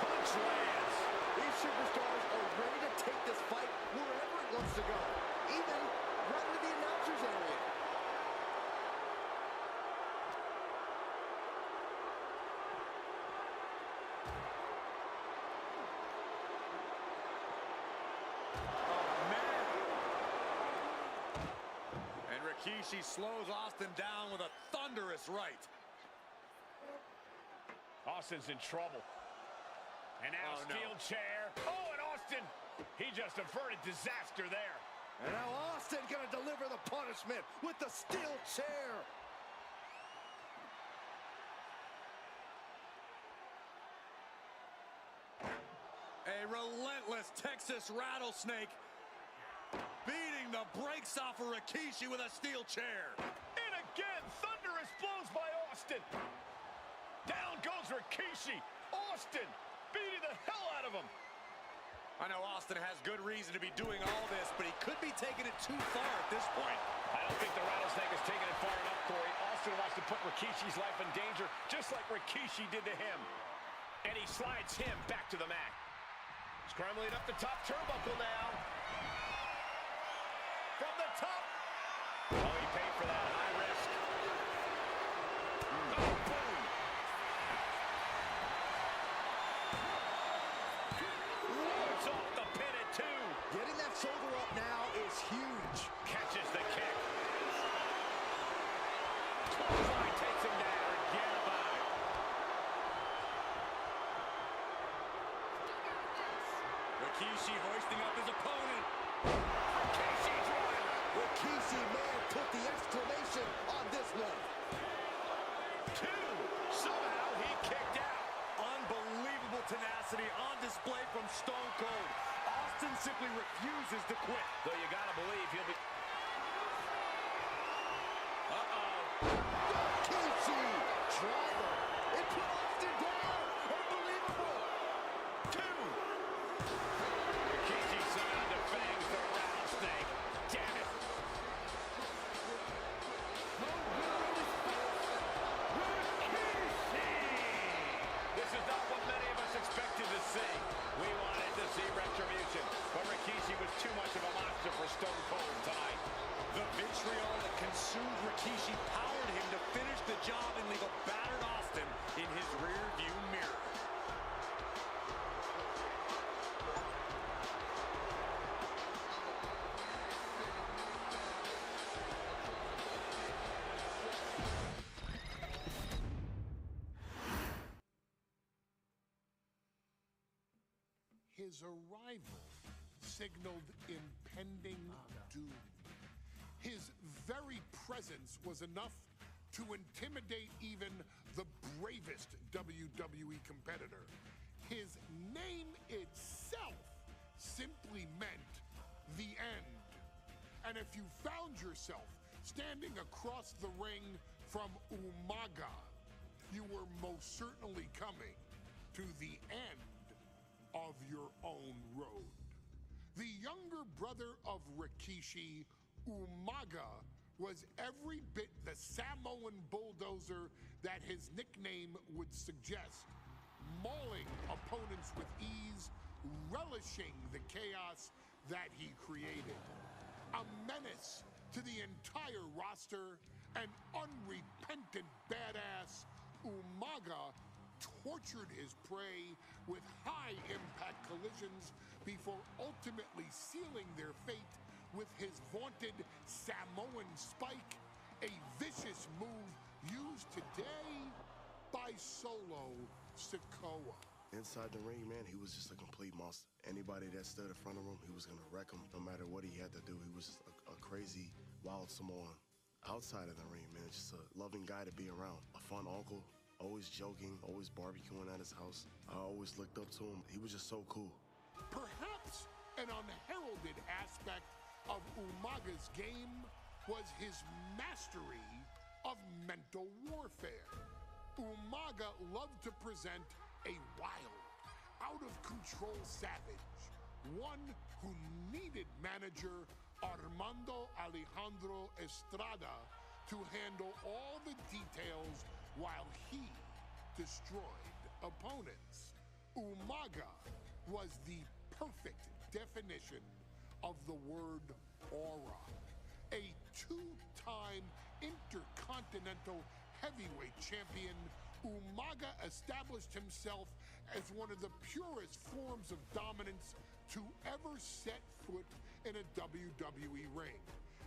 Punch lands. These superstars are ready to take this fight wherever it wants to go, even right into the announcer's area. Rikishi slows Austin down with a thunderous right. Austin's in trouble. And now steel chair. Oh, and Austin, he just averted disaster there. And now Austin gonna deliver the punishment with the steel chair. A relentless Texas rattlesnake beating the brakes off of Rikishi with a steel chair. And again, thunderous blows by Austin. Down goes Rikishi. Austin beating the hell out of him. I know Austin has good reason to be doing all this, but he could be taking it too far at this point. I don't think the rattlesnake is taking it far enough, Corey. Austin wants to put Rikishi's life in danger, just like Rikishi did to him. And he slides him back to the mat. Scrambling up the top turnbuckle now. From the top. Oh, he paid for that. High risk. Oh, boom. Lords off the pin at 2. Getting that shoulder up now is huge. Catches the kick. Clothesline takes him down. Get about. Rikishi hoisting up his opponent. Rikishi may have put the exclamation on this one. 2. Somehow he kicked out. Unbelievable tenacity on display from Stone Cold. Austin simply refuses to quit. Though you gotta believe he'll be... Rikishi driver. It put Austin down. Unbelievable. 2. Rikishi somehow defangs the rattlesnake. Damn it. This is not what many of us expected to see. We wanted to see retribution, but Rikishi was too much of a monster for Stone Cold tonight. The vitriol that consumed Rikishi powered him to finish the job and leave a battered Austin in his rear-view mirror. His arrival signaled impending doom. His very presence was enough to intimidate even the bravest WWE competitor. His name itself simply meant the end. And if you found yourself standing across the ring from Umaga, you were most certainly coming to the end of your own road. The younger brother of Rikishi, Umaga, was every bit the Samoan bulldozer that his nickname would suggest, mauling opponents with ease, relishing the chaos that he created. A menace to the entire roster, an unrepentant badass, Umaga tortured his prey with high-impact collisions before ultimately sealing their fate with his vaunted Samoan spike, a vicious move used today by Solo Sikoa. Inside the ring, man, he was just a complete monster. Anybody that stood in front of him, he was going to wreck him no matter what he had to do. He was just a crazy, wild Samoan. Outside of the ring, man, just a loving guy to be around. A fun uncle. Always joking, always barbecuing at his house. I always looked up to him. He was just so cool. Perhaps an unheralded aspect of Umaga's game was his mastery of mental warfare. Umaga loved to present a wild, out-of-control savage, one who needed manager Armando Alejandro Estrada to handle all the details while he destroyed opponents. Umaga was the perfect definition of the word aura. A two-time intercontinental heavyweight champion, Umaga established himself as one of the purest forms of dominance to ever set foot in a WWE ring.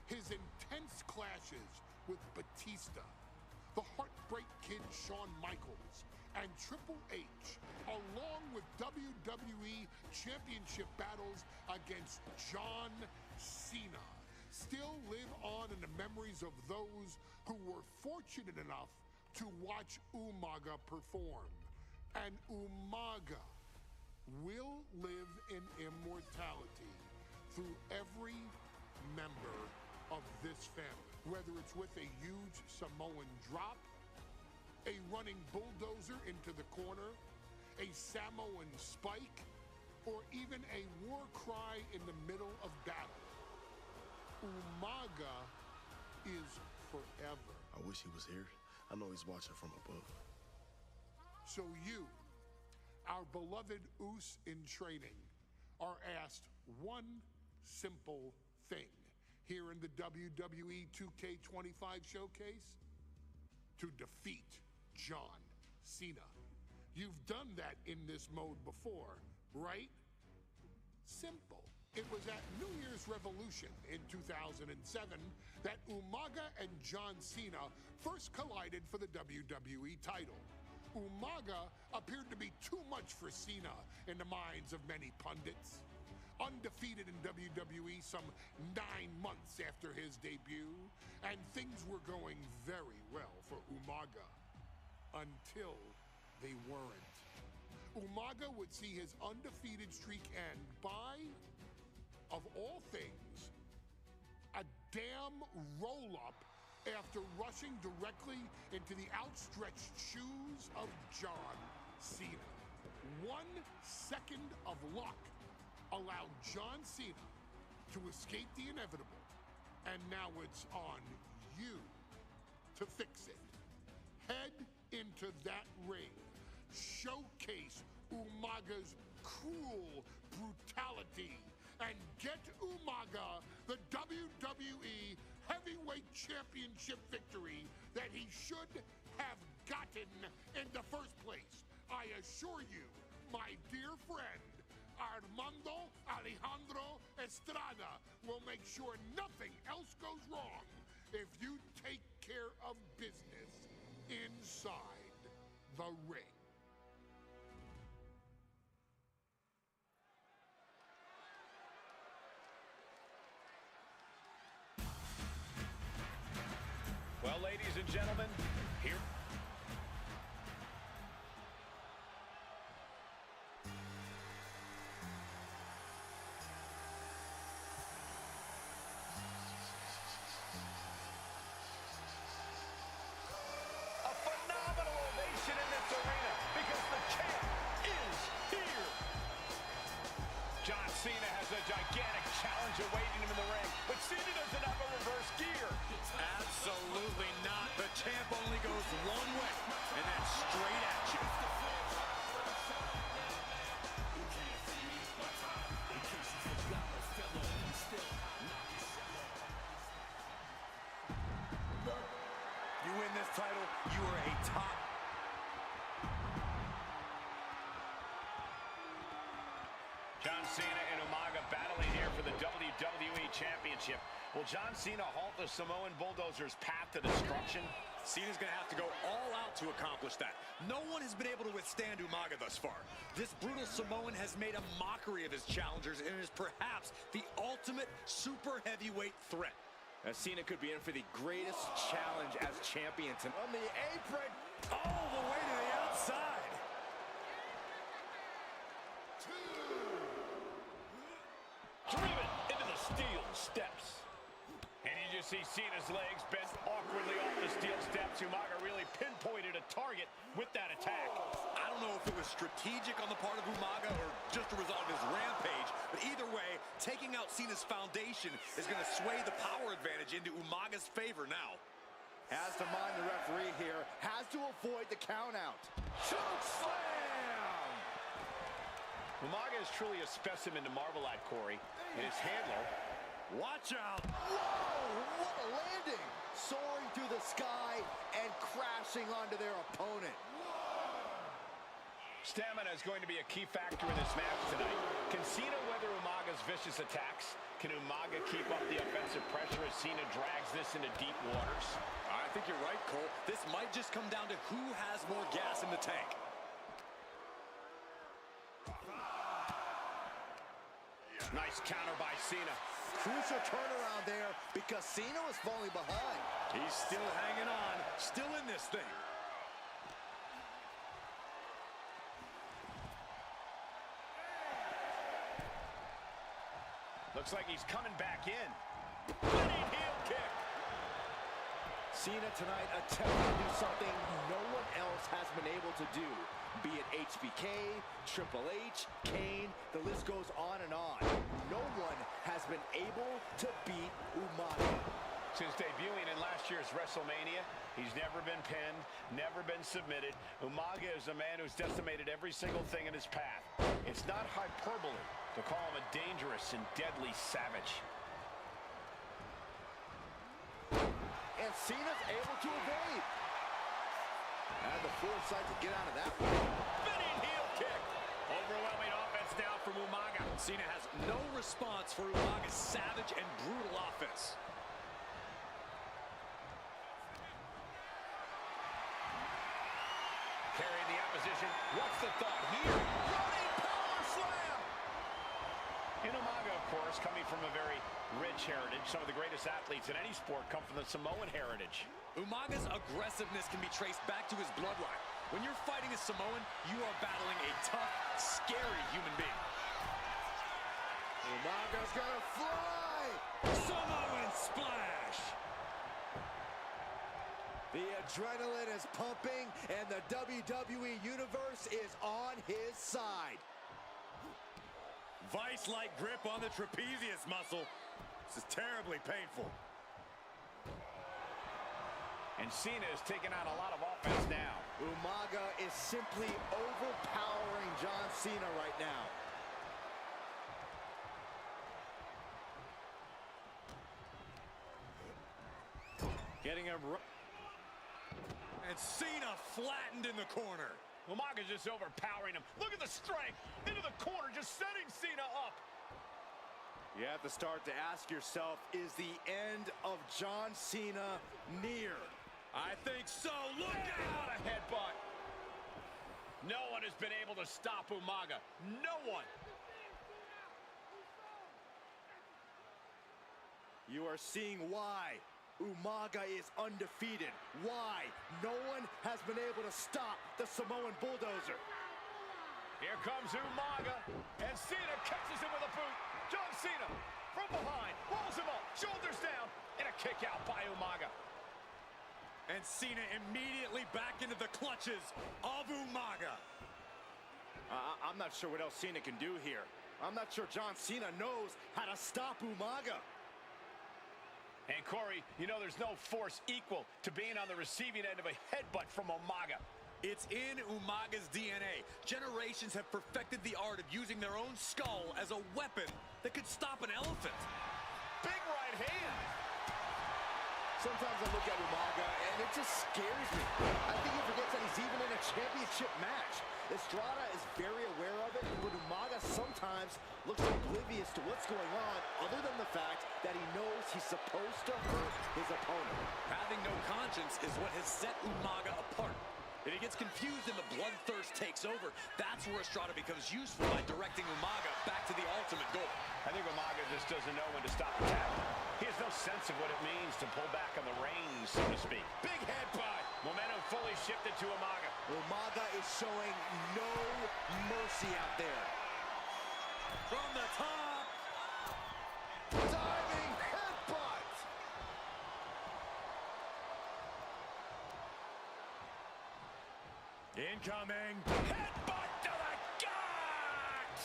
His intense clashes with Batista, the Heartbreak Kid Shawn Michaels, and Triple H, along with WWE Championship battles against John Cena, still live on in the memories of those who were fortunate enough to watch Umaga perform. And Umaga will live in immortality through every member of this family, whether it's with a huge Samoan drop, a running bulldozer into the corner, a Samoan spike, or even a war cry in the middle of battle. Umaga is forever. I wish he was here. I know he's watching from above. So you, our beloved Uce in training, are asked one simple thing here in the WWE 2K25 showcase: to defeat John Cena. You've done that in this mode before, right? Simple. It was at New Year's Revolution in 2007 that Umaga and John Cena first collided for the WWE title. Umaga appeared to be too much for Cena in the minds of many pundits. Undefeated in WWE some 9 months after his debut, and things were going very well for Umaga. Until they weren't. Umaga would see his undefeated streak end by, of all things, a damn roll-up after rushing directly into the outstretched shoes of John Cena. 1 second of luck allowed John Cena to escape the inevitable, and now it's on you to fix it. Head into that ring. Showcase Umaga's cruel brutality and get Umaga the WWE Heavyweight Championship victory that he should have gotten in the first place. I assure you, my dear friend, Armando Alejandro Estrada will make sure nothing else goes wrong if you take care of business inside the ring. Well, ladies and gentlemen, here... A phenomenal ovation in this arena because the champ is here. John Cena has a gigantic challenge awaiting him in the ring, but Cena doesn't have a reverse gear. Absolutely not. The champ only goes one way, and that's straight at you. You win this title, you are a top. John Cena and Umaga battling here for the WWE Championship. Will John Cena halt the Samoan Bulldozer's path to destruction? Cena's going to have to go all out to accomplish that. No one has been able to withstand Umaga thus far. This brutal Samoan has made a mockery of his challengers and is perhaps the ultimate super heavyweight threat. As Cena could be in for the greatest challenge as champions. And on the apron, all the way to the outside. Driven into the steel steps. And you just see Cena's legs bent awkwardly off the steel steps. Umaga really pinpointed a target with that attack. I don't know if it was strategic on the part of Umaga or just a result of his rampage, but either way, taking out Cena's foundation is going to sway the power advantage into Umaga's favor now. Has to mind the referee here. Has to avoid the countout. Choke slam! Umaga is truly a specimen to marvel at, Corey. And his handler. Watch out! Whoa! What a landing! Soaring through the sky and crashing onto their opponent. Stamina is going to be a key factor in this match tonight. Can Cena weather Umaga's vicious attacks? Can Umaga keep up the offensive pressure as Cena drags this into deep waters? I think you're right, Cole. This might just come down to who has more gas in the tank. Nice counter by Cena. Crucial turnaround there because Cena was falling behind. He's still hanging on, still in this thing. Looks like he's coming back in. Running heel kick. Cena tonight attempting to do something no one else has been able to do. Be it HBK, Triple H, Kane, the list goes on and on. No one has been able to beat Umaga. Since debuting in last year's WrestleMania, he's never been pinned, never been submitted. Umaga is a man who's decimated every single thing in his path. It's not hyperbole to call him a dangerous and deadly savage. And Cena's able to evade. Had the foresight to get out of that one. Spinning heel kick. Overwhelming offense now from Umaga. Cena has no response for Umaga's savage and brutal offense. Carrying the opposition. What's the thought here? Running power slam! In Umaga, of course, coming from a very rich heritage. Some of the greatest athletes in any sport come from the Samoan heritage. Umaga's aggressiveness can be traced back to his bloodline. When you're fighting a Samoan, you are battling a tough, scary human being. Umaga's gonna fly! Samoan splash! The adrenaline is pumping, and the WWE Universe is on his side. Vice-like grip on the trapezius muscle. This is terribly painful. And Cena is taking on a lot of offense now. Umaga is simply overpowering John Cena right now. Getting him and Cena flattened in the corner. Umaga's just overpowering him. Look at the strength. Into the corner, just setting Cena up. You have to start to ask yourself, is the end of John Cena near? I think so. Look What out! a headbutt. No one has been able to stop Umaga. No one. You are seeing why Umaga is undefeated. Why no one has been able to stop the Samoan bulldozer. Here comes Umaga, and Cena catches him with a boot. John Cena from behind, rolls him up, shoulders down, and a kick out by Umaga. And Cena immediately back into the clutches of Umaga. I'm not sure what else Cena can do here. I'm not sure John Cena knows how to stop Umaga. And Corey, you know there's no force equal to being on the receiving end of a headbutt from Umaga. It's in Umaga's DNA. Generations have perfected the art of using their own skull as a weapon that could stop an elephant. Big right hand. Sometimes I look at Umaga and it just scares me. I think he forgets that he's even in a championship match. Estrada is very aware of it, but Umaga sometimes looks oblivious to what's going on, other than the fact that he knows he's supposed to hurt his opponent. Having no conscience is what has set Umaga apart. If he gets confused and the bloodthirst takes over, that's where Estrada becomes useful by directing Umaga back to the ultimate goal. I think Umaga just doesn't know when to stop attacking. He has no sense of what it means to pull back on the reins, so to speak. Big headbutt. Momentum fully shifted to Umaga. Umaga is showing no mercy out there. From the top. Diving headbutt. Incoming. Headbutt to the gut.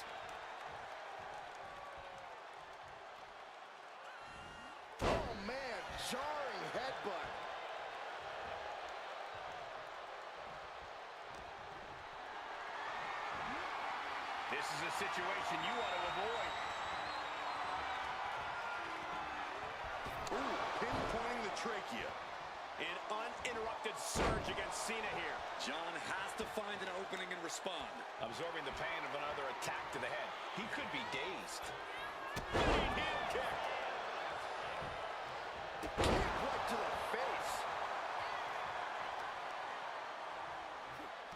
Oh man, jarring headbutt. This is a situation you want to avoid. Ooh, pinpointing the trachea. An uninterrupted surge against Cena here. John has to find an opening and respond. Absorbing the pain of another attack to the head. He could be dazed. Big heel kick. Kick right to the face.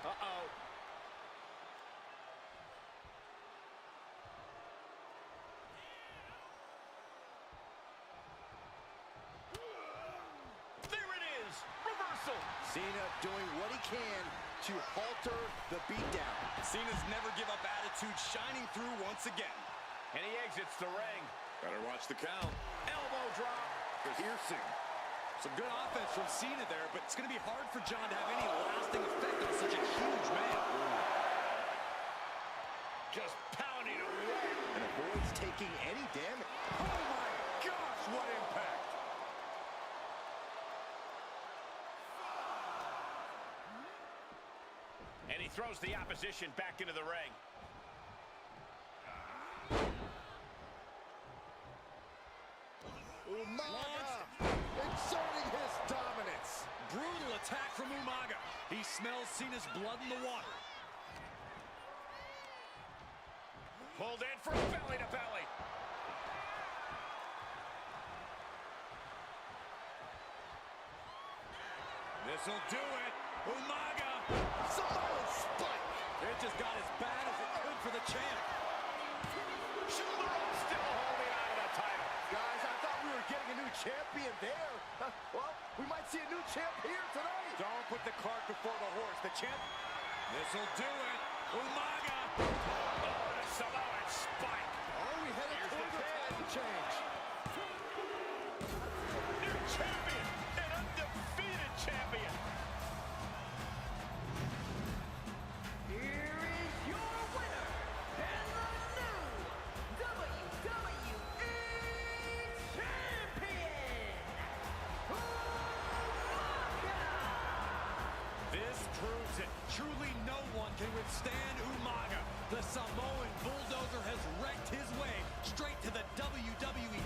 Uh-oh. There it is. Reversal. Cena doing what he can to halter the beatdown. Cena's never give up attitude shining through once again. And he exits the ring. Better watch the count. Elbow drop. Piercing. Some good offense from Cena there, but it's going to be hard for John to have any lasting effect on such a huge man. Just pounding away. And avoids taking any damage. Oh my gosh, what impact. And he throws the opposition back into the ring. Umaga exerting his dominance. Brutal attack from Umaga. He smells Cena's blood in the water. Pulled in for belly to belly. This'll do it. Umaga. Samoan spike. It just got as bad as it could for the champ. Shoulder up, still holding on to the title. Guys, I thought we were getting a new champion there. Well, we might see a new champ here tonight. Don't put the cart before the horse. The champ. This'll do it. Umaga. Oh, the Samoan spike. Are we headed toward the title change? New champion. An undefeated champion. Here is your winner, and the new WWE Champion, Umaga! This proves it. Truly no one can withstand Umaga. The Samoan bulldozer has wrecked his way straight to the WWE.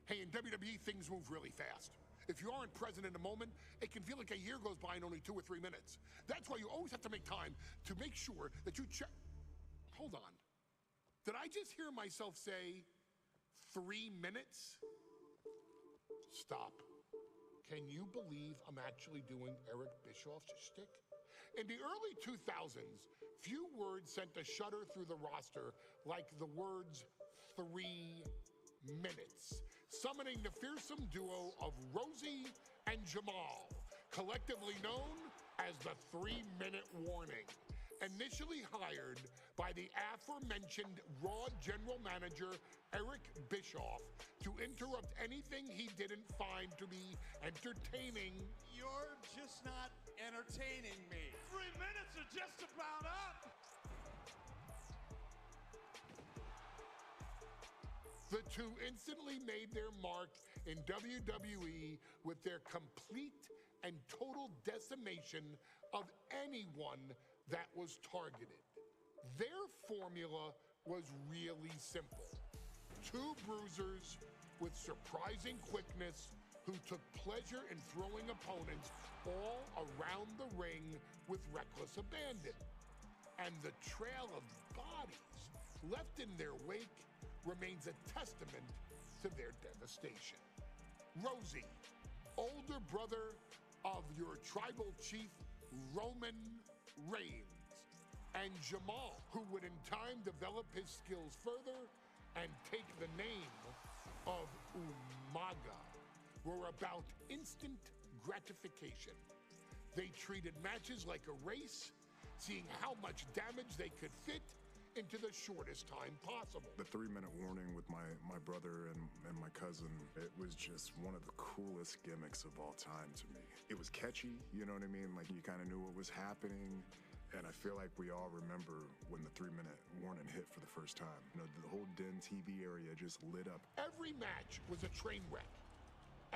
Hey, in WWE, things move really fast. If you aren't present in the moment, it can feel like a year goes by in only 2 or 3 minutes. That's why you always have to make time to make sure that you check. Hold on. Did I just hear myself say 3 minutes? Stop. Can you believe I'm actually doing Eric Bischoff's shtick? In the early 2000s, few words sent a shudder through the roster like the words 3 minutes, summoning the fearsome duo of Rosie and Jamal, collectively known as the 3-minute warning. Initially hired by the aforementioned Raw General Manager Eric Bischoff to interrupt anything he didn't find to be entertaining. You're just not entertaining me. 3 minutes are just about up. The two instantly made their mark in WWE with their complete and total decimation of anyone that was targeted. Their formula was really simple. 2 bruisers with surprising quickness who took pleasure in throwing opponents all around the ring with reckless abandon. And the trail of bodies left in their wake remains a testament to their devastation. Rosie, older brother of your tribal chief, Roman Reigns, and Jamal, who would in time develop his skills further and take the name of Umaga, were about instant gratification. They treated matches like a race, seeing how much damage they could fit into the shortest time possible. The 3-minute warning with my brother and my cousin, it was just one of the coolest gimmicks of all time to me. It was catchy, you know what I mean? Like, you kind of knew what was happening. And I feel like we all remember when the 3-minute warning hit for the first time. You know, the whole Den TV area just lit up. Every match was a train wreck,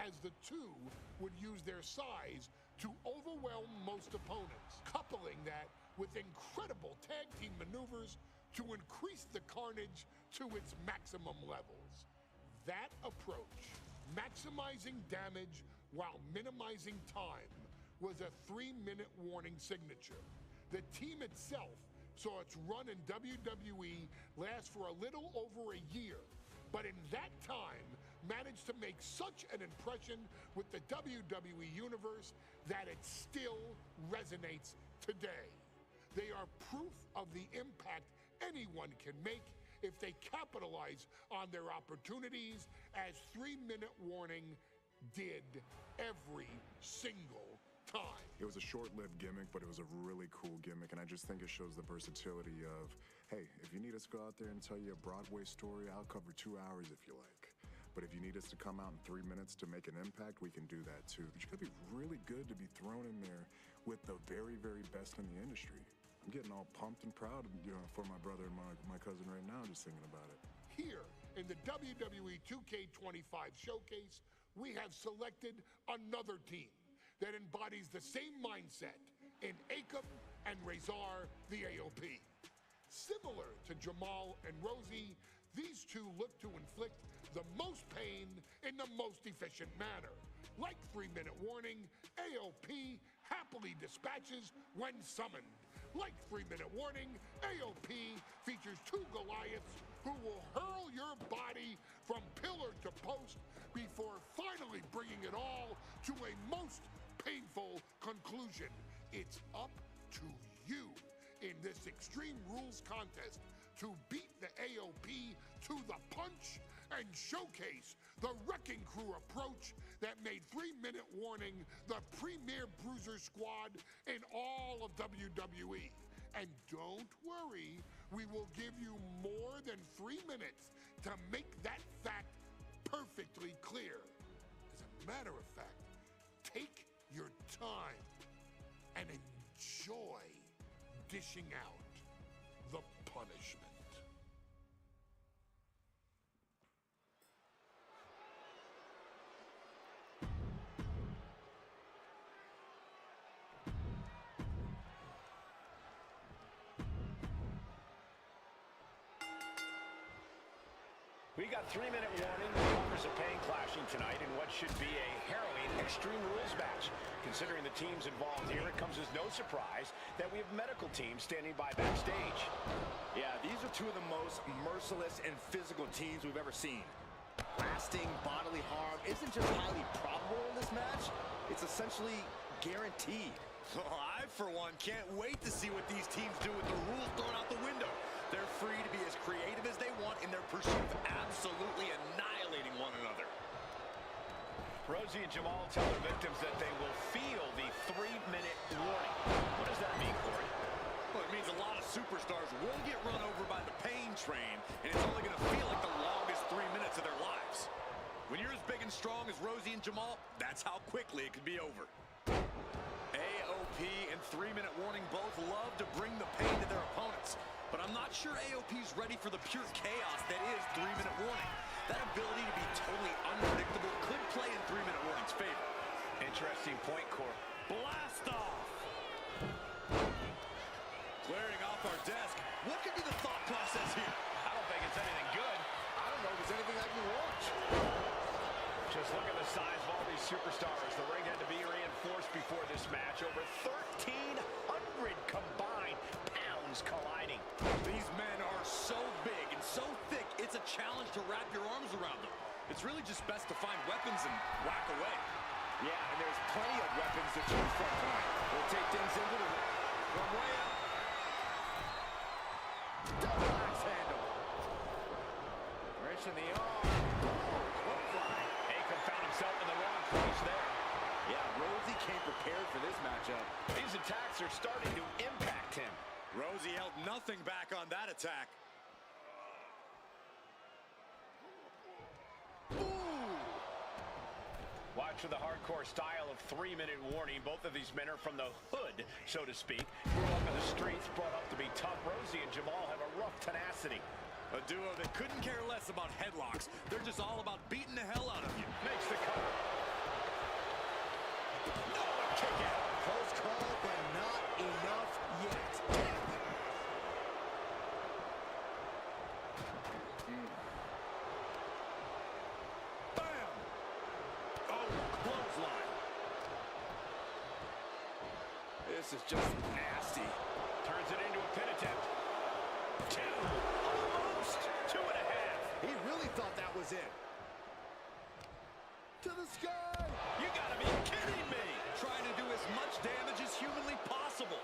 as the two would use their size to overwhelm most opponents, coupling that with incredible tag team maneuvers to increase the carnage to its maximum levels. That approach, maximizing damage while minimizing time, was a 3-minute warning signature. The team itself saw its run in WWE last for a little over a year, but in that time managed to make such an impression with the WWE Universe that it still resonates today. They are proof of the impact anyone can make if they capitalize on their opportunities, as 3-minute warning did every single time. It was a short-lived gimmick, but it was a really cool gimmick, and I just think it shows the versatility of, hey, if you need us to go out there and tell you a Broadway story, I'll cover 2 hours if you like. But if you need us to come out in 3 minutes to make an impact, we can do that too. But you gotta be really good to be thrown in there with the very, very best in the industry. I'm getting all pumped and proud, for my brother and my cousin right now, just thinking about it. Here in the WWE 2K25 showcase, we have selected another team that embodies the same mindset in Akam and Razor, the AOP. Similar to Jamal and Rosie, these two look to inflict the most pain in the most efficient manner. Like 3-minute warning, AOP happily dispatches when summoned. Like 3-minute warning, AOP features 2 Goliaths who will hurl your body from pillar to post before finally bringing it all to a most painful conclusion. It's up to you in this Extreme Rules contest to beat the AOP to the punch and showcase the Wrecking Crew approach that made 3-minute warning the premier bruiser squad in all of WWE. And don't worry, we will give you more than 3 minutes to make that fact perfectly clear. As a matter of fact, take your time and enjoy dishing out the punishment. We got 3-minute warning. The Authors of Pain clashing tonight in what should be a harrowing Extreme Rules match. Considering the teams involved here, it comes as no surprise that we have medical teams standing by backstage. Yeah, these are two of the most merciless and physical teams we've ever seen. Lasting bodily harm isn't just highly probable in this match, it's essentially guaranteed. Oh, I, for one, can't wait to see what these teams do with the rules thrown out the window. They're free to be as creative as they want in their pursuit of absolutely annihilating one another. Rosie and Jamal tell their victims that they will feel the 3-minute warning. What does that mean, Corey? Well, it means a lot of superstars will get run over by the pain train, and it's only going to feel like the longest 3 minutes of their lives. When you're as big and strong as Rosie and Jamal, that's how quickly it can be over. AOP and 3-minute warning both love to bring the pain to their opponents, but I'm not sure AOP's ready for the pure chaos that is 3-minute warning. That ability to be totally unpredictable could play in 3-minute warning's favor. Interesting point, Corey. Blast off! Clearing off our desk. What could be the thought process here? I don't think it's anything good. I don't know if there's anything I can watch. Just look at the size of all these superstars. The ring had to be reinforced before this match. Over 1,300 combined pounds colliding. These men are so big and so thick, it's a challenge to wrap your arms around them. It's really just best to find weapons and whack away. Yeah, and there's plenty of weapons to choose from tonight. We'll take things into the from way up. Double axe handle. Wrench in the arm. Hook fly. Akam found himself in the wrong place there. Yeah, Rosie came prepared for this matchup. These attacks are starting to impact him. Rosie held nothing back on that attack. Watch for the hardcore style of 3-minute warning. Both of these men are from the hood, so to speak. Grew up in the streets, brought up to be tough. Rosie and Jamal have a rough tenacity. A duo that couldn't care less about headlocks. They're just all about beating the hell out of you. Makes the cover. Oh, a kick out. Close call, but not enough yet. Bam! Oh, clothesline. This is just nasty. Turns it into a pin attempt. Two. Almost. 2.5. He really thought that was it. To the sky. You gotta be kidding me. Trying to do as much damage as humanly possible.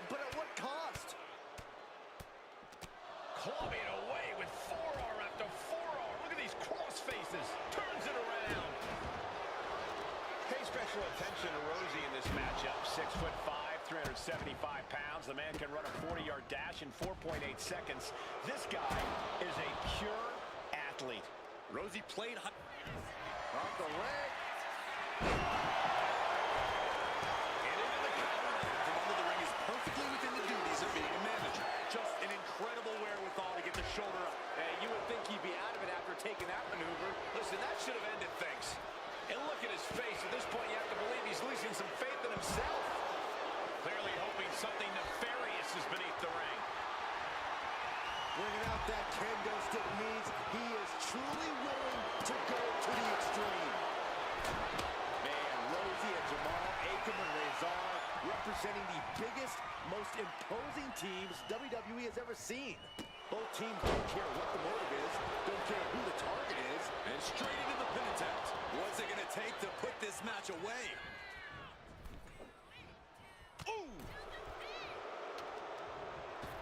But at what cost? Clubbing away with forearm after forearm. Look at these cross faces. Turns it around. Pay special attention to Rosie in this matchup. 6'5", 375 pounds. The man can run a 40-yard dash in 4.8 seconds. This guy is a pure athlete. Rosie played high. Off the leg. And into the cover. From under the ring is perfectly within the duties of being a manager. Just an incredible wherewithal to get the shoulder up. You would think he'd be out of it after taking that maneuver. Listen, that should have ended things. And look at his face. At this point, you have to believe he's losing some faith in himself. Clearly hoping something nefarious is beneath the ring. Bringing out that kendo stick means he is truly willing to go to the extreme. Man, Rosie and Jamal, Akam and Rezar representing the biggest, most imposing teams WWE has ever seen. Both teams don't care what the motive is, don't care who the target is. And straight into the pin attempt. What's it going to take to put this match away? Ooh!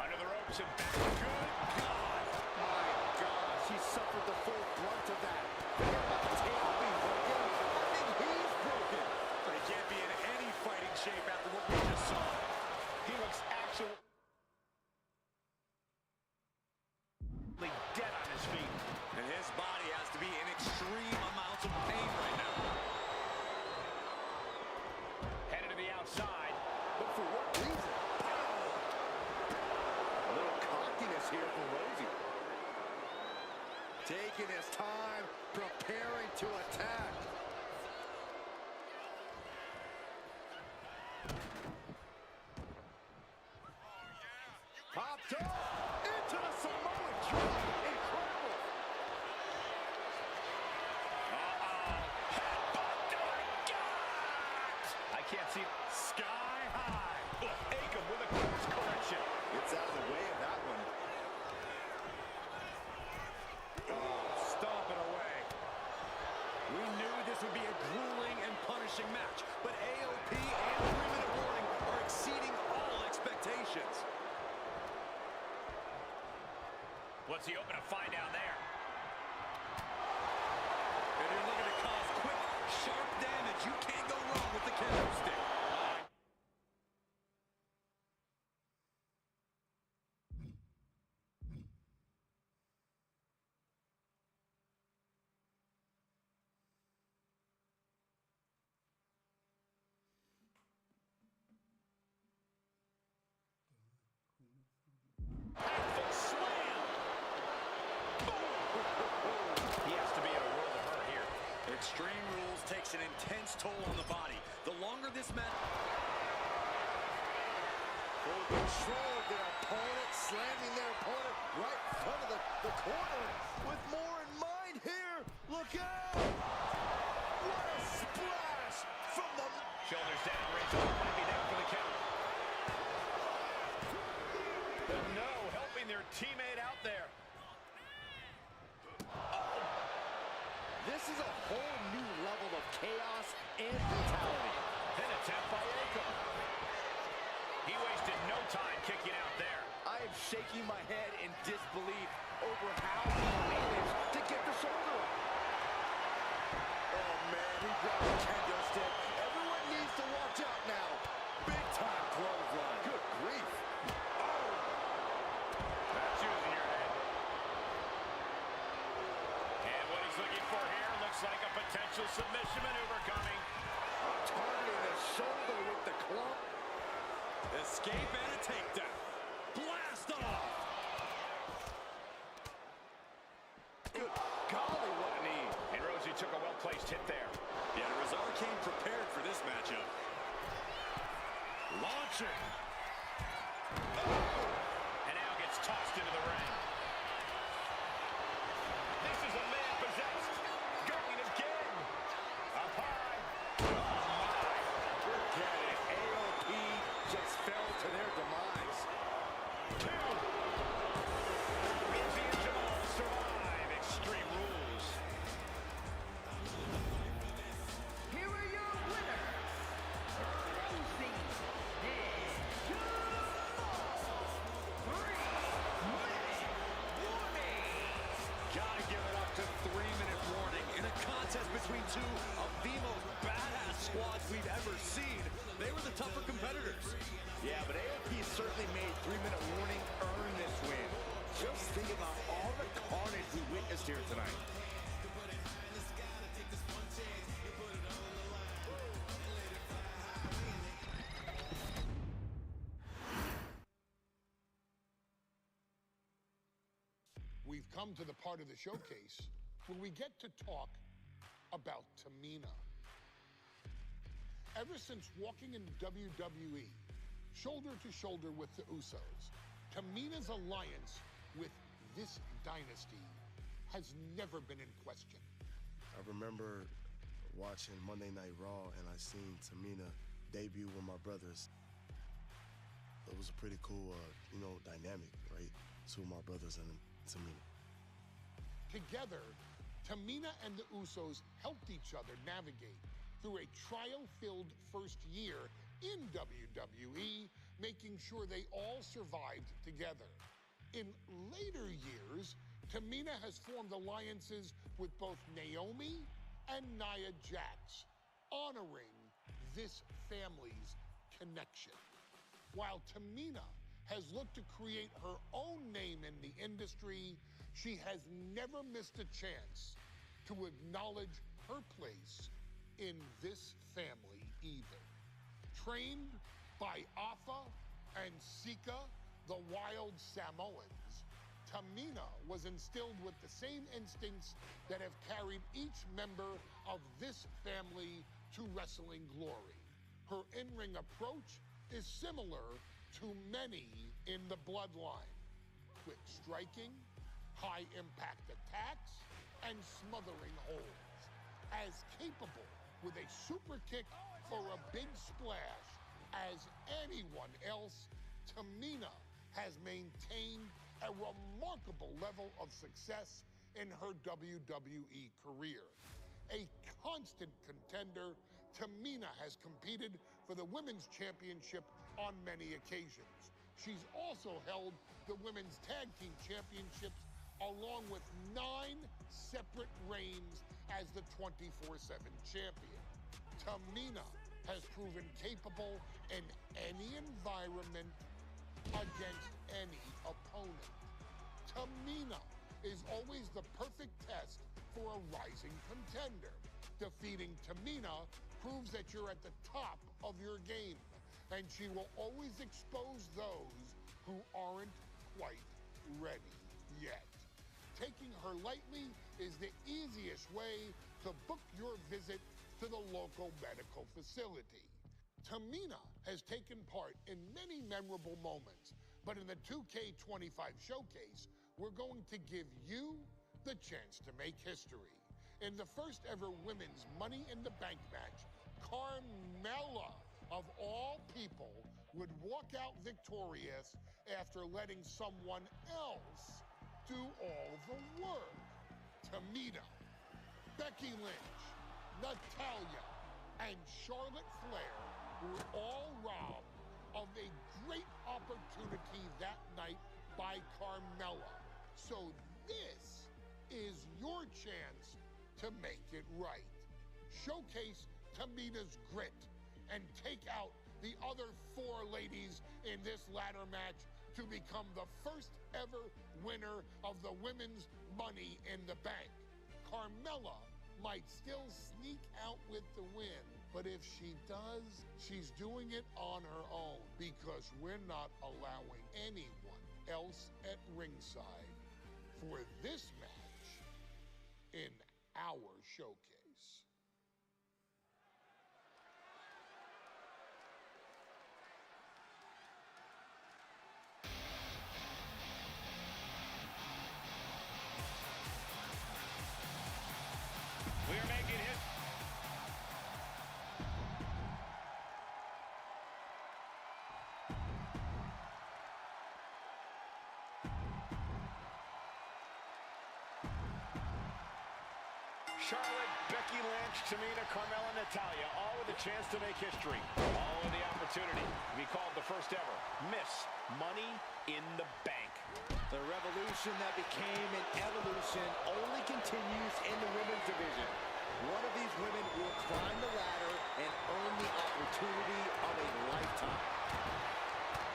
Under the ropes and back. Good God. My gosh, he suffered the full brunt of that. Forget about the tail being broken. I think he's broken. But he can't be in any fighting shape after what we just saw. He looks actually dead on his feet. And his body has to be in extreme amounts of pain right now. Headed to the outside. But for what reason? A little cockiness here for Rosie. Taking his time, preparing to attack. Popped up into the Samoan drop. Incredible. I can't see. Sky high. Akam with a course correction. Gets out of the way of that one. Stomp it away. We knew this would be a grueling and punishing match, but AOP and 3-minute warning are exceeding all expectations. What's he open to find down there? And you're looking to cause quick, sharp damage. You can't go wrong with the kendo stick. Powerful slam. He has to be in a world of hurt here. Extreme Rules takes an intense toll on the body. The longer this match... Full control of their opponent, slamming their opponent right in front of the corner. With more in mind here. Look out! What a splash from the... Shoulders down, Razor might be down for the count. But no, helping their teammate out there. This is a whole new level of chaos and brutality. Pin attempt by Akam. He wasted no time kicking out there. I am shaking my head in disbelief over how he managed to get the shoulder up. Oh man, he grabbed the kendo stick. Everyone needs to watch out now. Big time clothesline. Good grief. Oh! That's using your head. And what he's looking for here looks like a potential submission maneuver coming. Targeting the shoulder with the club. Escape and a takedown. Blast off! Good golly, what a knee. And Rosie took a well-placed hit there. Yeah, the Cesaro came prepared for this matchup. Launching. Oh. And now gets tossed into the ring. This is a man possessed. Going again. Up high. Oh, my. Look at it. AOP just fell to their demise. 2. Izzy and Jamal survive Extreme Rules. Here are your winners, Rousey and Jamal. 3-minute warning. Gotta give it up to 3-minute warning in a contest between two of the most badass squads we've ever seen. They were the tougher competitors. Yeah, but AOP certainly made 3-minute warning earn this win. Just think about all the carnage we witnessed here tonight. We've come to the part of the showcase where we get to talk about Tamina. Ever since walking in WWE, shoulder to shoulder with the Usos, Tamina's alliance with this dynasty has never been in question. I remember watching Monday Night Raw, and I seen Tamina debut with my brothers. It was a pretty cool, dynamic, right? Two of my brothers and Tamina. Together, Tamina and the Usos helped each other navigate through a trial-filled first year in WWE, making sure they all survived together. In later years, Tamina has formed alliances with both Naomi and Nia Jax, honoring this family's connection. While Tamina has looked to create her own name in the industry, she has never missed a chance to acknowledge her place in this family either. Trained by Afa and Sika, the wild Samoans, Tamina was instilled with the same instincts that have carried each member of this family to wrestling glory. Her in-ring approach is similar to many in the bloodline. Quick striking, high-impact attacks, and smothering holds. As capable with a super kick or a big splash as anyone else, Tamina has maintained a remarkable level of success in her WWE career. A constant contender, Tamina has competed for the Women's Championship on many occasions. She's also held the Women's Tag Team Championships along with 9 separate reigns as the 24/7 champion. Tamina has proven capable in any environment against any opponent. Tamina is always the perfect test for a rising contender. Defeating Tamina proves that you're at the top of your game, and she will always expose those who aren't quite ready yet. Taking her lightly is the easiest way to book your visit to the local medical facility. Tamina has taken part in many memorable moments, but in the 2K25 showcase, we're going to give you the chance to make history. In the first ever women's Money in the Bank match, Carmella, of all people, would walk out victorious after letting someone else do all the work. Tamina, Becky Lynch, Natalya, and Charlotte Flair were all robbed of a great opportunity that night by Carmella. So this is your chance to make it right. Showcase Tamina's grit and take out the other 4 ladies in this ladder match to become the first ever winner of the Women's Money in the Bank. Carmella might still sneak out with the win, but if she does, she's doing it on her own because we're not allowing anyone else at ringside for this match in our showcase. Charlotte, Becky Lynch, Tamina, Carmella, Natalya, all with a chance to make history. All with the opportunity to be called the first ever Miss Money in the Bank. The revolution that became an evolution only continues in the women's division. One of these women will climb the ladder and earn the opportunity of a lifetime.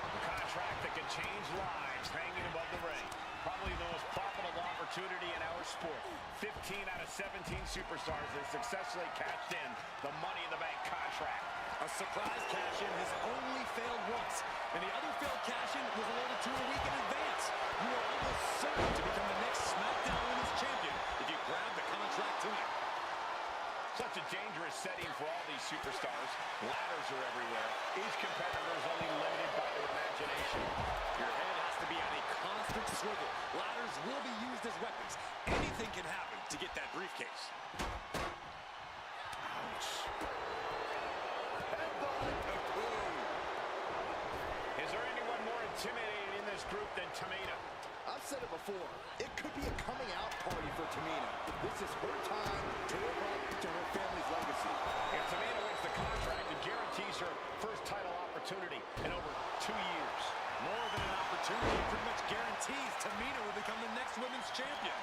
A contract that can change lives hanging above the ring. Probably the most profitable opportunity in our sport. 15 out of 17 superstars have successfully cashed in the Money in the Bank contract. A surprise cash-in has only failed once, and the other failed cash-in was awarded to a week in advance. You are almost certain to become the next SmackDown Women's Champion if you grab the contract tonight. Such a dangerous setting for all these superstars. Ladders are everywhere. Each competitor is only limited by their imagination. Your head has to be on a constant swivel. Ladders will be used as weapons. Anything can happen to get that briefcase. Ouch. Is there anyone more intimidating in this group than Tamina? I've said it before. It could be a coming out party for Tamina. This is her time to live up to her family's legacy. If Tamina wins the contract, it guarantees her first title opportunity in over 2 years. More than an opportunity, it pretty much guarantees Tamina will become the next women's champion.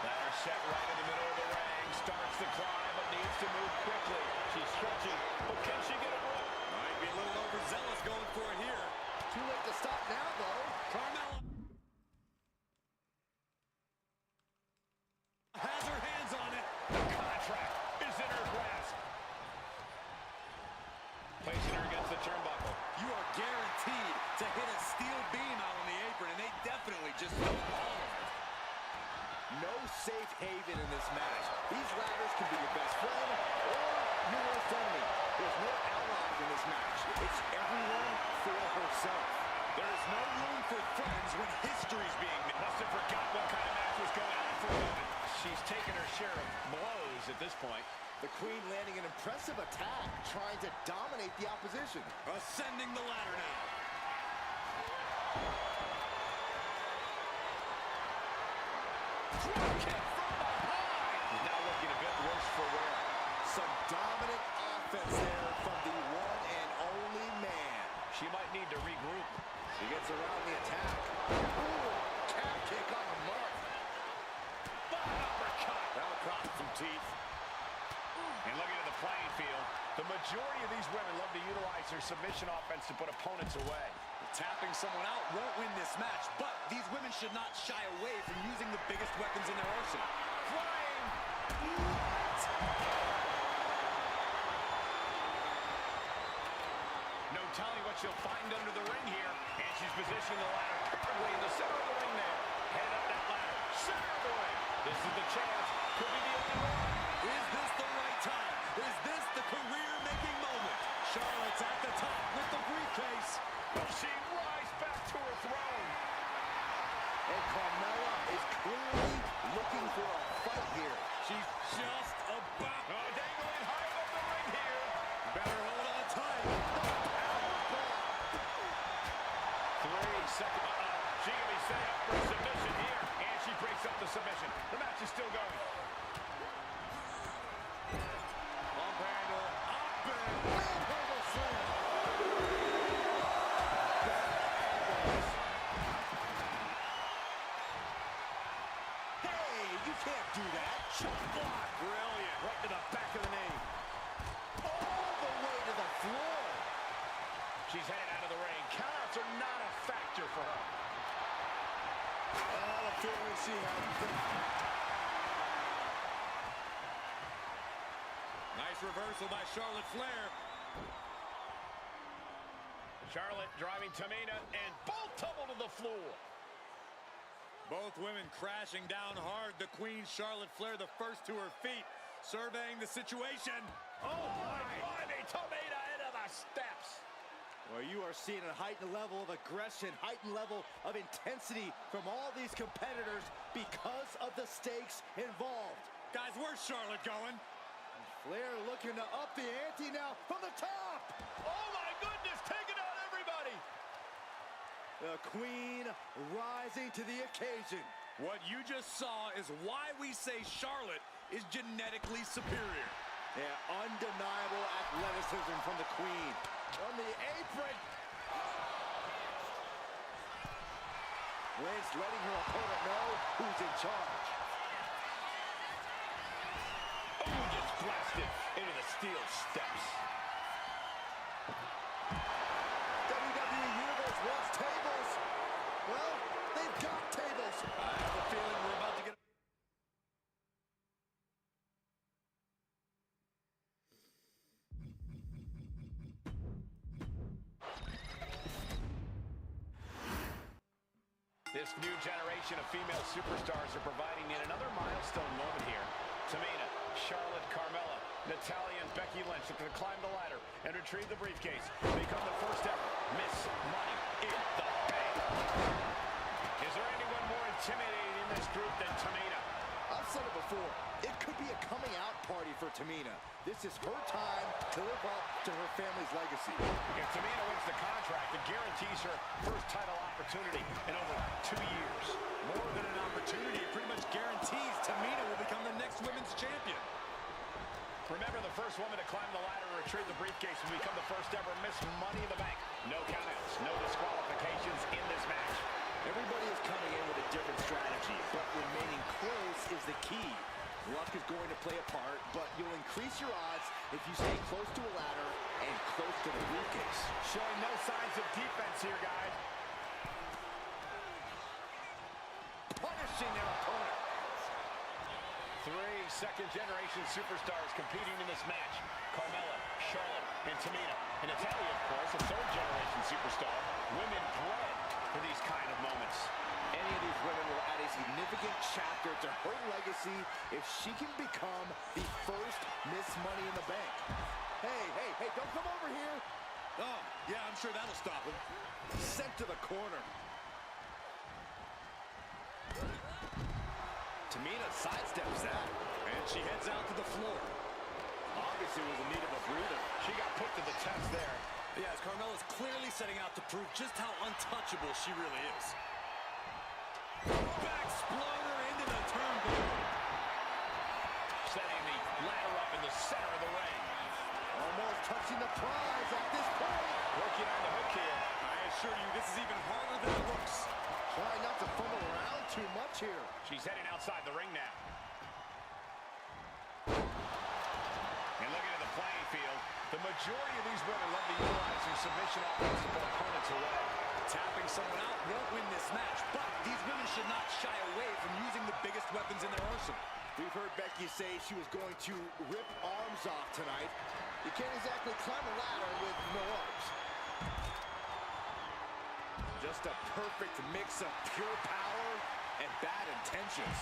Ladder set right in the middle of the ring. Starts the climb, but needs to move quickly. She's stretching, but can she get a rope? Might be a little overzealous going for it here. Too late to stop now, though. Carmella has her hands on it. The contract is in her grasp. Placing her against the turnbuckle. You are guaranteed to hit a steel beam out on the apron, and they definitely just don't all of it. No safe haven in this match. These ladders can be your best friend or your worst enemy. There's no allies in this match. It's everyone for herself. There is no room for friends when history's being made. Must have forgot what kind of match was going on for a moment. She's taken her share of blows at this point. The Queen landing an impressive attack, trying to dominate the opposition. Ascending the ladder now. Drop kick from behind. He's now looking a bit worse for wear. Some dominant offense there from the one and only man. She might need to regroup. She gets around the attack. Ooh, calf kick on the mark. Bottom uppercut. That'll cross some teeth. And looking at the playing field, the majority of these women love to utilize their submission offense to put opponents away. Tapping someone out won't win this match, but these women should not shy away from using the biggest weapons in their arsenal. Flying. No telling what she'll find under the ring here. And she's positioning the ladder perfectly in the center of the ring there. Head up that ladder. Center of the ring. This is the chance. Could be the only one. Is this the right time? Is this the career-making moment? Charlotte's at the top with the briefcase. Will she rise back to her throne? And Carmella is clearly looking for a fight here. She's just about... Dangling high above the ring here. Better hold on tight. 3 seconds. She can be set up for a submission here. And she breaks up the submission. The match is still going. Pump handle. Up and... Handle slam. Hey, you can't do that. Shot block. Brilliant. Right to the back of the knee. All the way to the floor. She's headed out of the ring. Countouts are not a factor for her. I have a feeling she has. Nice reversal by Charlotte Flair. Charlotte driving Tamina, and both tumble to the floor. Both women crashing down hard. The Queen, Charlotte Flair, the first to her feet, surveying the situation. Oh, my blimey, Tamina into the steps. Well, you are seeing a heightened level of aggression, heightened level of intensity from all these competitors because of the stakes involved. Guys, where's Charlotte going? Flair looking to up the ante now from the top. Oh, my goodness, taking out everybody. The Queen rising to the occasion. What you just saw is why we say Charlotte is genetically superior. Yeah, undeniable athleticism from the Queen. On the apron. Lynch letting her opponent know who's in charge. Oh, gets blasted into the steel steps. WWE Universe wants tables. Well, they've got tables. I have a feeling we're about to get... This new generation of female superstars are providing yet another milestone moment here. Tamina, Charlotte, Carmella, Natalya, and Becky Lynch look to climb the ladder and retrieve the briefcase. Become the first ever Miss Money in the Bank. Is there anyone more intimidating in this group than Tamina? I've said it before. It could be a coming out party for Tamina. This is her time to live up to her family's legacy. If Tamina wins the contract, it guarantees her first title opportunity in over 2 years. More than an opportunity, it pretty much guarantees Tamina will become the next women's champion. Remember, the first woman to climb the ladder and retrieve the briefcase will become the first ever Miss Money in the Bank. No countouts, no disqualifications in this match. Everybody is coming in with a different strategy, but remaining close is the key. Luck is going to play a part, but you'll increase your odds if you stay close to a ladder and close to the briefcase. Showing no signs of defense here, guys. Punishing their opponent. 3 second-generation superstars competing in this match. Carmella, Charlotte, and Tamina. And Natalya, of course, a third-generation superstar. Women bred for these kind of moments. Any of these women will add a significant chapter to her legacy if she can become the first Miss Money in the Bank. Hey, don't come over here. Oh, yeah, I'm sure that'll stop him. Sent to the corner. Tamina sidesteps that. And she heads out to the floor. Obviously was in need of a breather. She got put to the test there. Yeah, as Carmella's clearly setting out to prove just how untouchable she really is. Back exploder into the turnbuckle. Setting the ladder up in the center of the ring. Almost touching the prize at this point. Working on the hook here. I assure you, this is even harder than it looks. Try not to fumble around too much here. She's heading outside the ring now. And looking at the playing field, the majority of these women love to utilize their submission offense to put opponents away. Tapping someone out won't win this match, but these women should not shy away from using the biggest weapons in their arsenal. We've heard Becky say she was going to rip arms off tonight. You can't exactly climb a ladder with no arms. Just a perfect mix of pure power and bad intentions.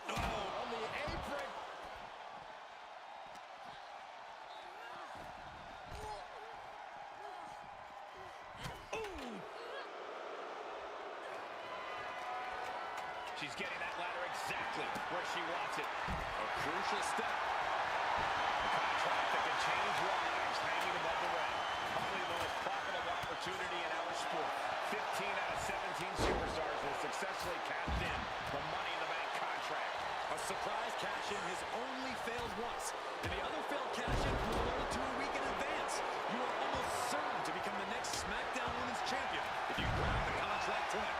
Oh, on the apron. She's getting that ladder exactly where she wants it. A crucial step. A contract that can change lives hanging above the ring. Probably the most profitable opportunity in our sport. 15 out of 17 superstars will successfully cash in the Money in the Bank contract. A surprise cash-in has only failed once, and the other failed cash-in will only 2 a week in advance. You are almost certain to become the next SmackDown Women's Champion if you grab the contract tonight.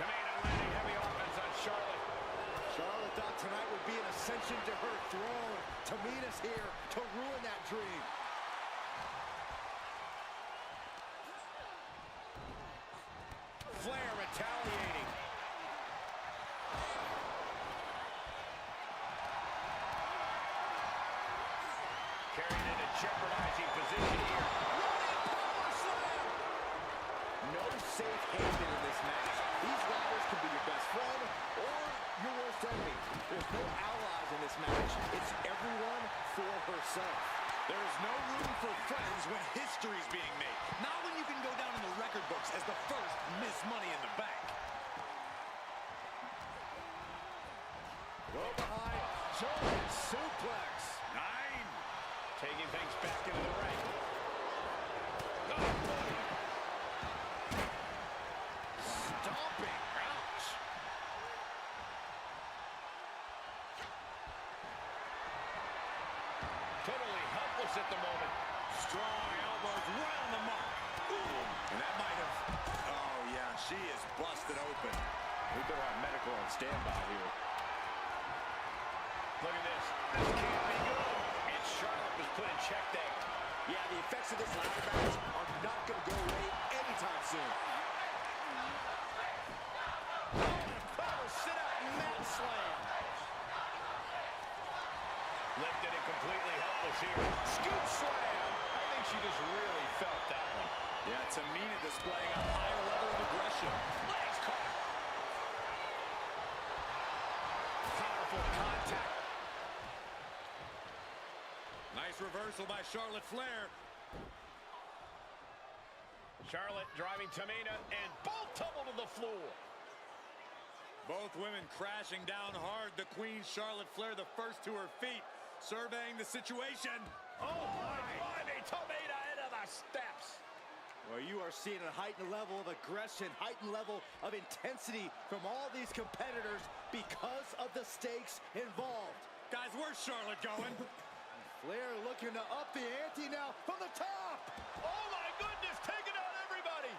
Tamina landing heavy offense on Charlotte. Charlotte thought tonight would be an ascension to her throne. Tamina's here to ruin that dream. Flair retaliating. Carried into jeopardizing position here. Power slam! No safe haven in this match. These ladders can be your best friend or your worst enemy. There's no allies in this match. It's everyone for herself. There is no room for friends when history's being made. Not when you can go down in the record books as the first Miss Money in the Bank. Go behind, German suplex. 9. Taking things back into the ring. Stomping. Totally helpless at the moment. Strong elbows right on the mark. Ooh. And that might have... Oh, yeah, she is busted open. We better have medical on standby here. Look at this. This can't be good. And Charlotte was put in check there. Yeah, the effects of this ladder match are not going to go away anytime soon. Incredible sit-out mat slam. Lifted and completely helpless here. Scoop slam. I think she just really felt that one. Yeah, Tamina displaying a higher level of aggression. Legs caught. Powerful contact. Nice reversal by Charlotte Flair. Charlotte driving Tamina, and both tumble to the floor. Both women crashing down hard. The Queen, Charlotte Flair, the first to her feet, surveying the situation. Oh, my climbing Tamina into the steps. Well, you are seeing a heightened level of aggression, heightened level of intensity from all these competitors because of the stakes involved. Guys, where's Charlotte going? Flair looking to up the ante now from the top. Oh, my goodness, taking out everybody.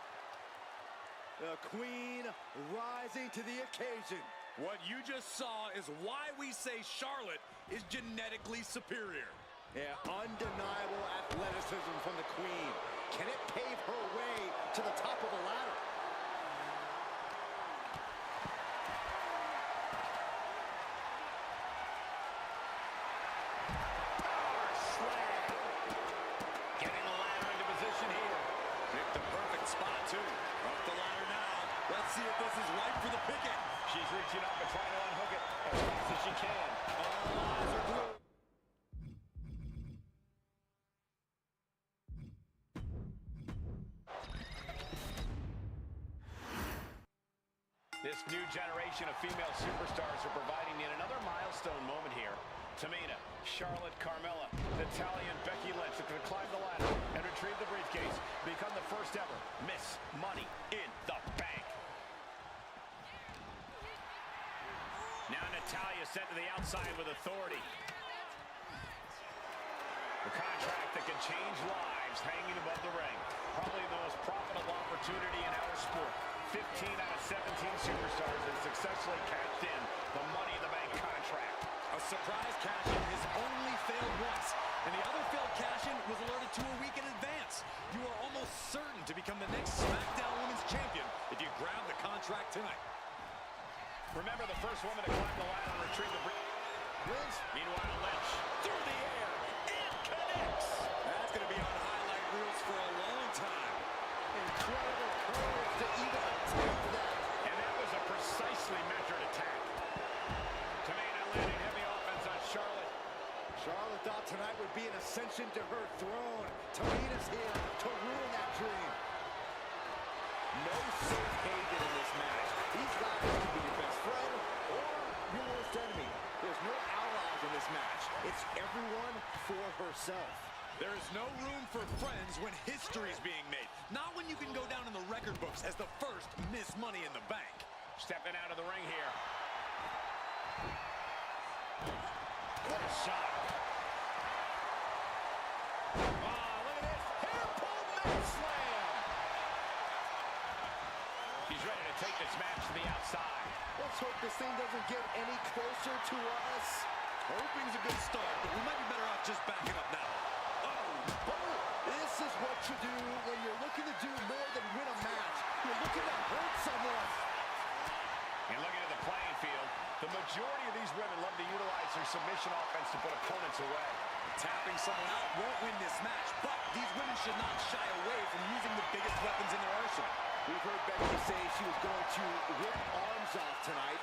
The Queen rising to the occasion. What you just saw is why we say Charlotte is genetically superior. Yeah, undeniable athleticism from the Queen. Can it pave her way to the top of the ladder? Power slam. Getting the ladder into position here. Picked the perfect spot, too. Up the ladder now. Let's see if this is right for the picking. She's reaching up and trying to unhook it as fast as she can. All eyes are glued. This new generation of female superstars are providing yet another milestone moment here. Tamina, Charlotte, Carmella, Natalya, and Becky Lynch are going to climb the ladder and retrieve the briefcase, become the first ever Miss Money in the Bank. Now Natalya sent to the outside with authority. The contract that can change lives hanging above the ring. Probably the most profitable opportunity in our sport. 15 out of 17 superstars have successfully cashed in the Money in the Bank contract. A surprise cash-in has only failed once, and the other failed cash-in was alerted to a week in advance. You are almost certain to become the next SmackDown Women's Champion if you grab the contract tonight. Remember the first woman to climb the ladder and retrieve the Lynch. Meanwhile, Lynch through the air and connects. That's going to be on highlight reels for a long time. Incredible courage to even attempt that. And that was a precisely measured attack. Tamina landing heavy offense on Charlotte. Charlotte thought tonight would be an ascension to her throne. Tamina's here to ruin that dream. No safe haven in this match. These guys can be your best friend or your worst enemy. There's no allies in this match. It's everyone for herself. There is no room for friends when history is being made. Not when you can go down in the record books as the first Miss Money in the Bank. Stepping out of the ring here. What a shot. Oh, look at this. Hair pull mat slam. He's ready to take this match to the outside. Let's hope this thing doesn't get any closer to us. Hoping's a good start, but we might be better off just backing up now. This is what you do when you're looking to do more than win a match. You're looking to hurt someone. And looking at the playing field, the majority of these women love to utilize their submission offense to put opponents away. Tapping someone out won't win this match, but these women should not shy away from using the biggest weapons in their arsenal. We've heard Becky say she was going to rip arms off tonight.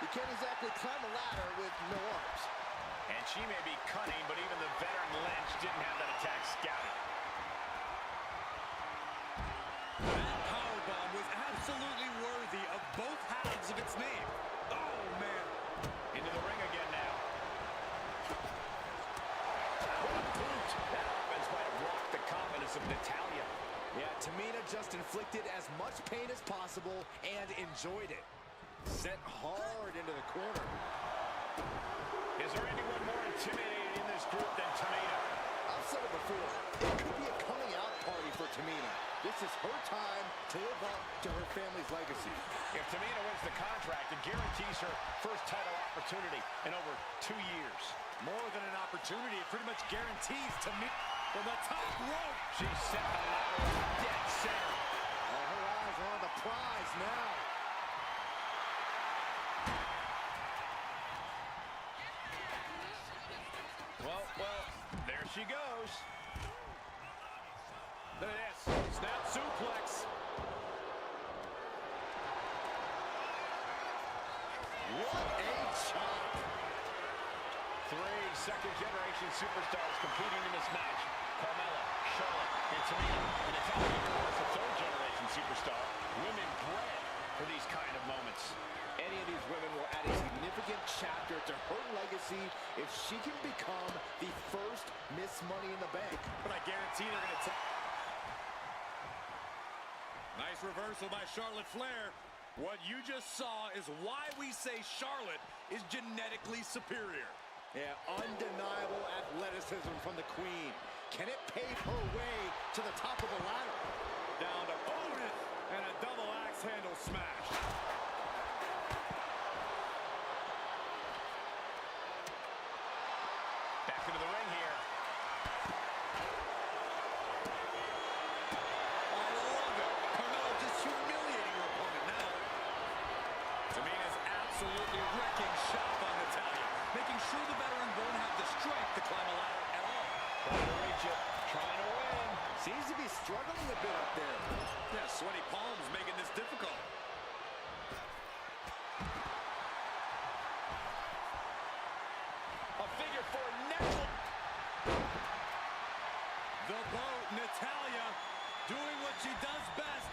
You can't exactly climb a ladder with no arms. And she may be cunning, but even the veteran Lynch didn't have that attack scouted. That powerbomb was absolutely worthy of both halves of its name. Oh, man. Into the ring again now. What a boot. That offense might have rocked the confidence of Natalya. Yeah, Tamina just inflicted as much pain as possible and enjoyed it. Sent hard into the corner. Is there anyone more intimidating in this group than Tamina. I've said it before. It could be a coming out party for Tamina. This is her time to live up to her family's legacy. If Tamina wins the contract, it guarantees her first title opportunity in over 2 years. More than an opportunity, it pretty much guarantees Tamina from the top rope. She's set the ladder dead center. Her eyes are on the prize now. Well, there she goes. Look at this. Snap suplex. What a chop. 3 second-generation superstars competing in this match. Carmella, Charlotte, and Tamina. And Natalya, of course, a third-generation superstar. Women bred for these kind of moments. Any of these women will add a significant chapter to her legacy if she can become the first Miss Money in the Bank. But I guarantee they're going to take... Nice reversal by Charlotte Flair. What you just saw is why we say Charlotte is genetically superior. Yeah, undeniable athleticism from the Queen. Can it pave her way to the top of the ladder? Down to bonus and a double axe handle smash. Back into the ring here. I love it. Carmella just humiliating her opponent now. Tamina's absolutely wrecking shop on Natalya, making sure the veteran won't have the strength to climb a ladder at all. Trying to reach it, trying to win. Seems to be struggling a bit up there. Yeah, sweaty palms making this difficult. A figure 4 neck. The boat, Natalya, doing what she does best.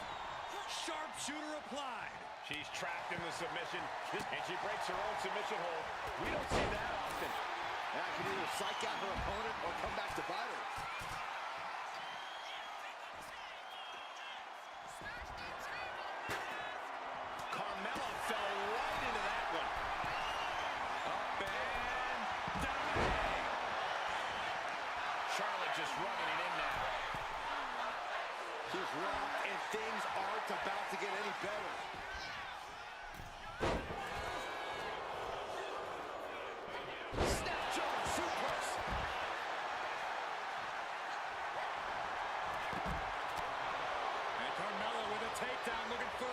Sharpshooter applied. She's trapped in the submission, and she breaks her own submission hold. We don't see that often. That can either psych out her opponent or come back to bite her. Carmella fell right into that one. Up and down. Charlotte just rubbing it in now. She's rocked, and things aren't about to get any better. Snap German suplex. And Carmella with a takedown looking for...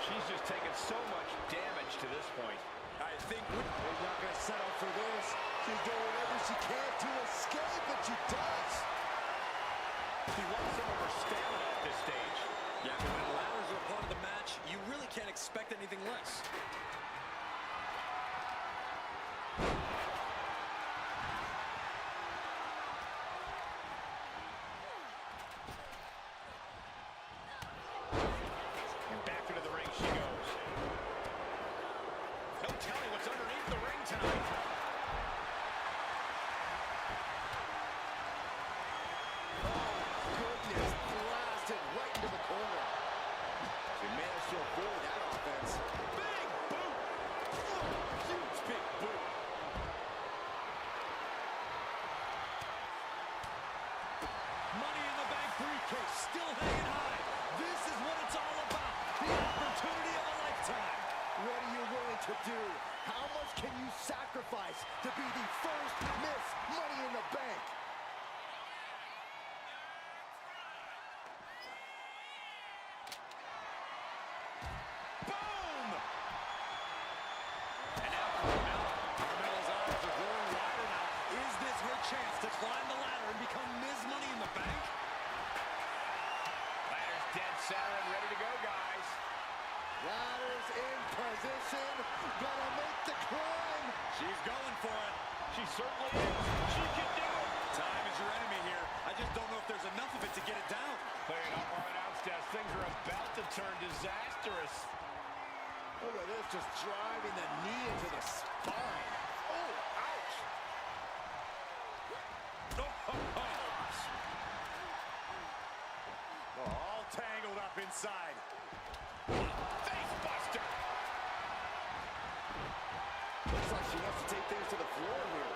She's just taken so much damage to this point. I think We're not going to settle for this. She's doing whatever she can to escape, but she does. She lost some of her stamina at this stage. Yeah, but when ladders are a part of the match, you really can't expect anything less. And back into the ring she goes. No telling what's underneath the ring tonight. Goodness, blasted right into the corner. She managed to avoid that offense. Big boot! Oh, huge big boot. Money in the Bank briefcase still hanging high. This is what it's all about. The opportunity of a lifetime. What are you willing to do? How much can you sacrifice to be the first Miss Money in the Bank? Boom! And now Carmella. Carmella's eyes are growing wider now. Is this her chance to climb the ladder and become Ms. Money in the Bank? Ladder's dead center and ready to go, guys. Ladder's in position, gonna make the climb. She's going for it. She certainly is. She can do it. Time is your enemy here. I just don't know if there's enough of it to get it down. Clearing up our announce desk. Things are about to turn disastrous. Look at this, just driving the knee into the spine. Oh, ouch. All tangled up inside. Face buster. Looks like she wants to take things to the floor here.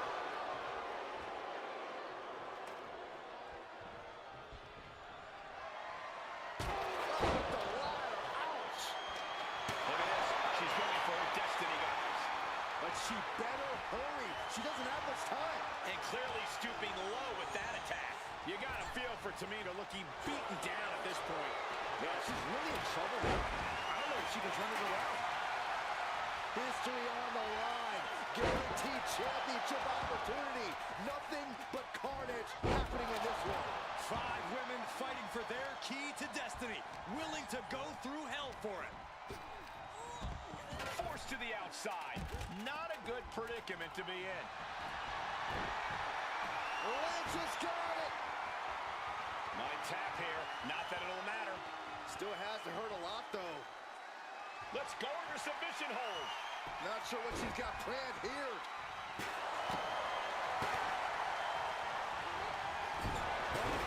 with the ladder. Ouch. Look at this. She's going for her destiny, guys. But she better hurry. She doesn't have much time. And clearly stooping low with that attack. You got to feel for Tamina looking beaten down at this point. Yeah, she's really in trouble now. I don't know if she can turn it around. History on the line. Guaranteed championship opportunity. Nothing but carnage happening in this one. 5 women fighting for their key to destiny, willing to go through hell for it. Forced to the outside. Not a good predicament to be in. Lynch has got it. Might tap here. Not that it'll matter. Still has to hurt a lot, though. Let's go to her submission hold. Not sure what she's got planned here.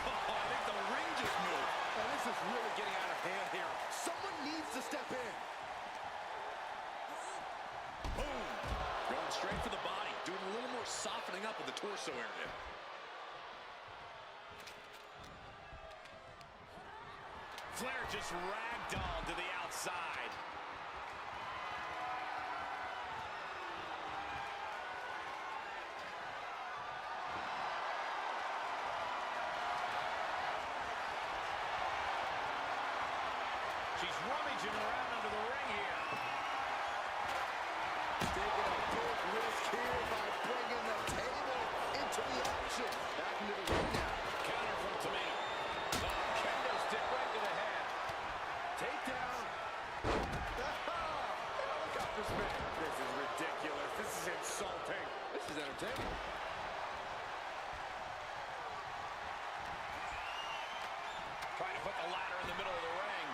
Oh, I think the ring just moved. Oh, this is really getting out of hand here. Someone needs to step in. Boom. Going straight for the body. Doing a little more softening up of the torso area. Flair just ragdolled to the outside. She's rummaging around under the ring here. Taking a big risk here by bringing the table into the action. Back into the ring now. Counter from Tamina. Kendo stick right to the head. Takedown. Look out this man. This is ridiculous. This is insulting. This is entertaining. Trying to put the ladder in the middle of the ring.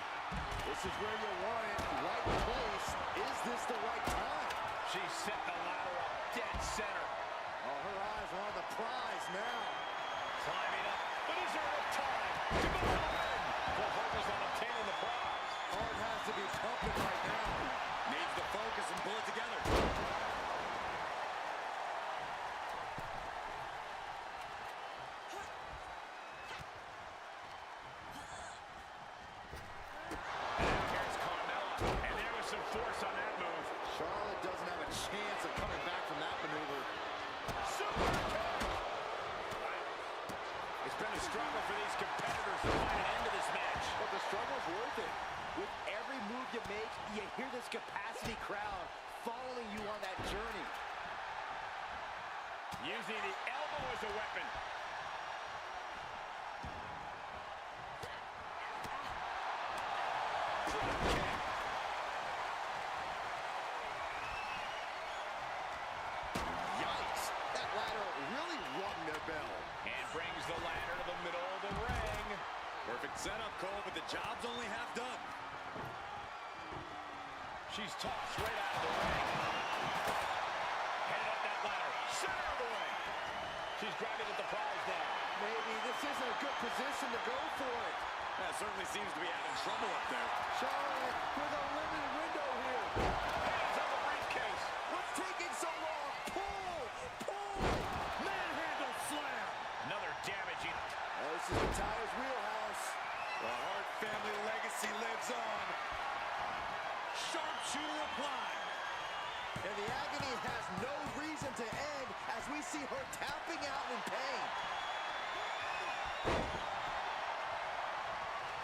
This is where you want it. Right place. Is this the right time? She set the ladder up dead center. Oh, her eyes are on the prize now. Climbing up. But is there enough time to go to the ring? Full focus on obtaining the prize. Heart has to be pumping right now. Needs to focus and pull it together. Force on that move. Charlotte doesn't have a chance of coming back from that maneuver. Super kick. It's been a struggle for these competitors to find an end to this match. But the struggle's worth it. With every move you make, you hear this capacity crowd following you on that journey. Using the elbow as a weapon. And brings the ladder to the middle of the ring. Perfect setup, Cole, but the job's only half done. She's tossed right out of the ring. Headed up that ladder. Center of the ring. She's grabbing at the prize now. Maybe this isn't a good position to go for it. That certainly seems to be having trouble up there. Charlotte with a limited window here. Hands on the briefcase. What's taking so long? Pull! Pull! Manhandle slam! Another damaging. Oh, this is Natalya's wheelhouse. The Hart family legacy lives on. Sharpshooter applied. And the agony has no reason to end as we see her tapping out in pain.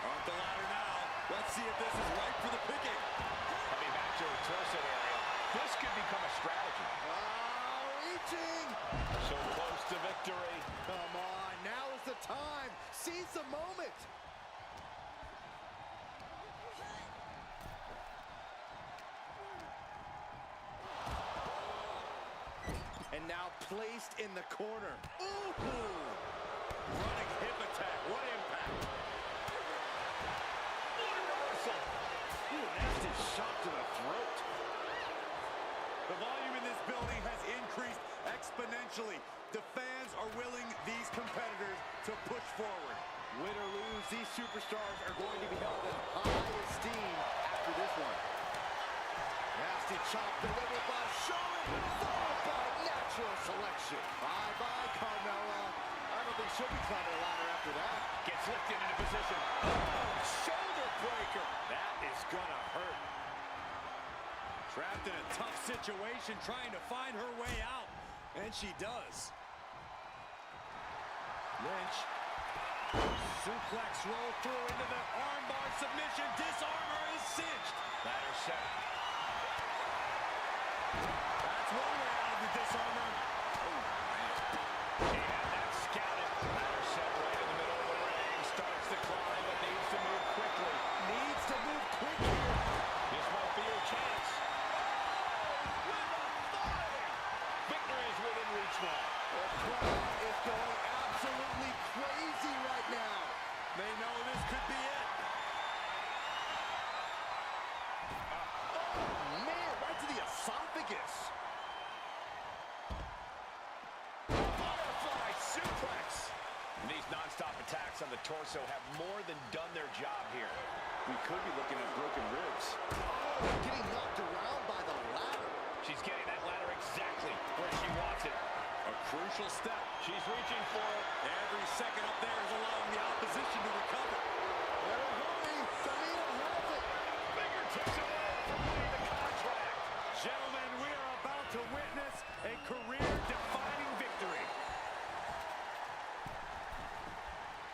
Off the ladder now. Let's see if this is right for the picking. Coming back to her torso area. This could become a strategy. Oh, reaching. So close to victory. Come on, now is the time. Seize the moment. And now placed in the corner. Ooh! Running hip attack. What impact? What a reversal. Ooh, nasty shot to the throat. The volume in this building has increased exponentially. The fans are willing these competitors to push forward. Win or lose, these superstars are going to be held in high esteem after this one. Nasty chop delivered by Charlotte, followed by natural selection. Bye-bye, Carmella. I don't think she'll be climbing a ladder after that. Gets lifted into position. Oh, shoulder break. Trapped in a tough situation, trying to find her way out. And she does. Lynch. Suplex roll through into the armbar submission. Disarmer is cinched. Ladder set. That's one way out of the disarmer. She had that scouted. Ladder set right in the middle of the ring. Starts to climb, but needs to move quickly. Needs to move quickly. This might be your chance. With authority. Victory is within reach now. The crowd is going absolutely crazy right now. They know this could be it. Man, right to the esophagus. Butterfly suplex. And these non-stop attacks on the torso have more than done their job here. We could be looking at broken ribs. Oh, getting knocked around by the ladder. She's getting that ladder exactly where she wants it. A crucial step. She's reaching for it. Every second up there is allowing the opposition to recover. They're hurrying. Tamina has it. Fingertips away from winning the contract. Gentlemen, we are about to witness a career-defining victory.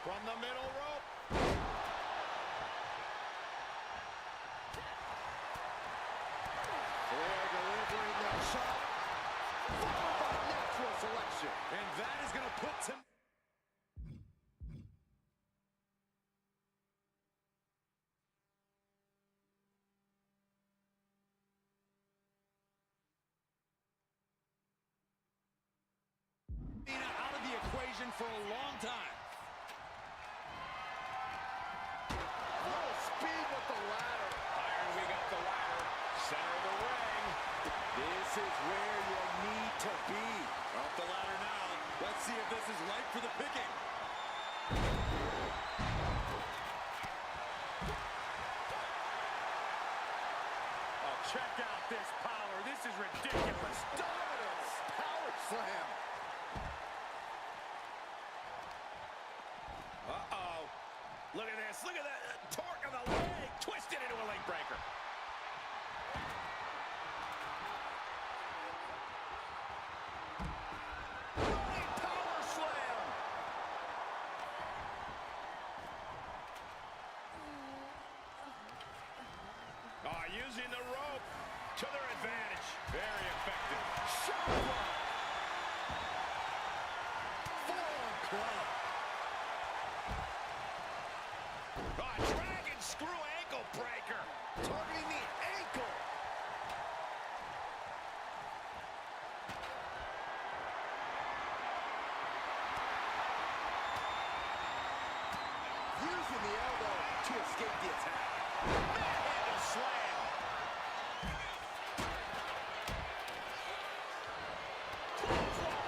From the middle rope. Flair delivering that shot. Followed by natural selection. And that is going to put some... out of the equation for a long time. Full speed with the ladder. Iron, we got the ladder. Center of the ring. This is where you need to be. Off the ladder now. Let's see if this is right for the picking. Oh, check out this power. This is ridiculous. Dominance. Power slam. Uh-oh. Look at this. Look at that torque on the leg. Twisted into a leg breaker. Running power slam. Using the rope to their advantage. Very effective. Shot block. Forearm club. Dragon screw ankle breaker. Targeting the ankle. Using the elbow to escape the attack. Manhandle slam. Clothesline.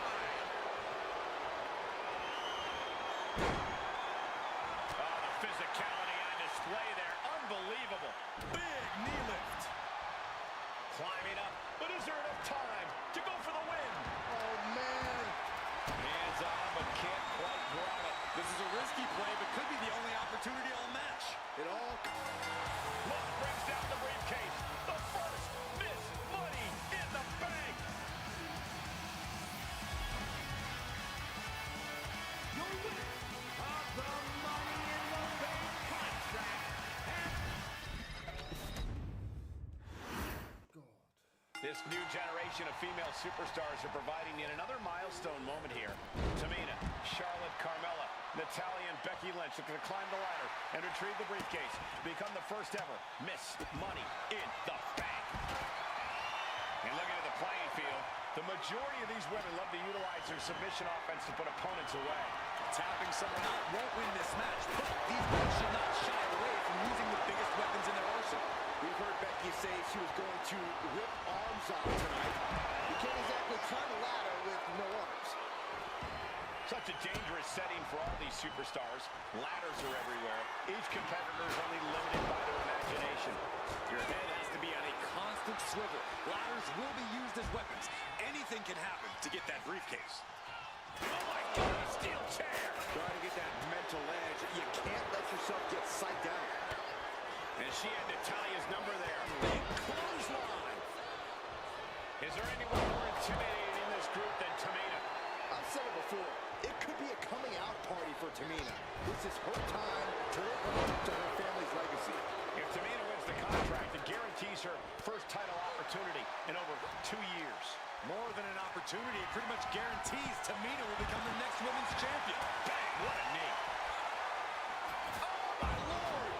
Oh, the physicality on display there. Unbelievable. Big knee lift. Climbing up. But is there enough time to go for the win? Oh, man. Hands on, but can't quite grab it. This is a risky play, but could be the only opportunity all match. It all... Love brings down the briefcase. The first Miss Money in the Bank. Your winner of the Money in the Bank contract. This new generation of female superstars are providing yet another milestone moment here. Tamina, Charlotte, Carmella, Natalya, and Becky Lynch looking to climb the ladder and retrieve the briefcase to become the first ever Miss Money in the Bank. And looking at the playing field, the majority of these women love to utilize their submission offense to put opponents away. Tapping someone out won't win this match, but these men should not shy away from using the biggest weapons in their arsenal. We've heard Becky say she was going to rip arms off tonight. You can't exactly climb a ladder with no arms. Such a dangerous setting for all these superstars. Ladders are everywhere. Each competitor is only limited by their imagination. Your head has to be on a constant swivel. Ladders will be used as weapons. Anything can happen to get that briefcase. Oh my God, a steel chair! Trying to get that mental edge. You can't let yourself get psyched out. And she had Natalya's number there. Big clothesline. Is there anyone more intimidating in this group than Tamina? I've said it before. It could be a coming out party for Tamina. This is her time to live up to her family's legacy. If Tamina wins the contract, it guarantees her first title opportunity in over 2 years. More than an opportunity, it pretty much guarantees Tamina will become the next women's champion. Bang! What a knee. Oh, my Lord!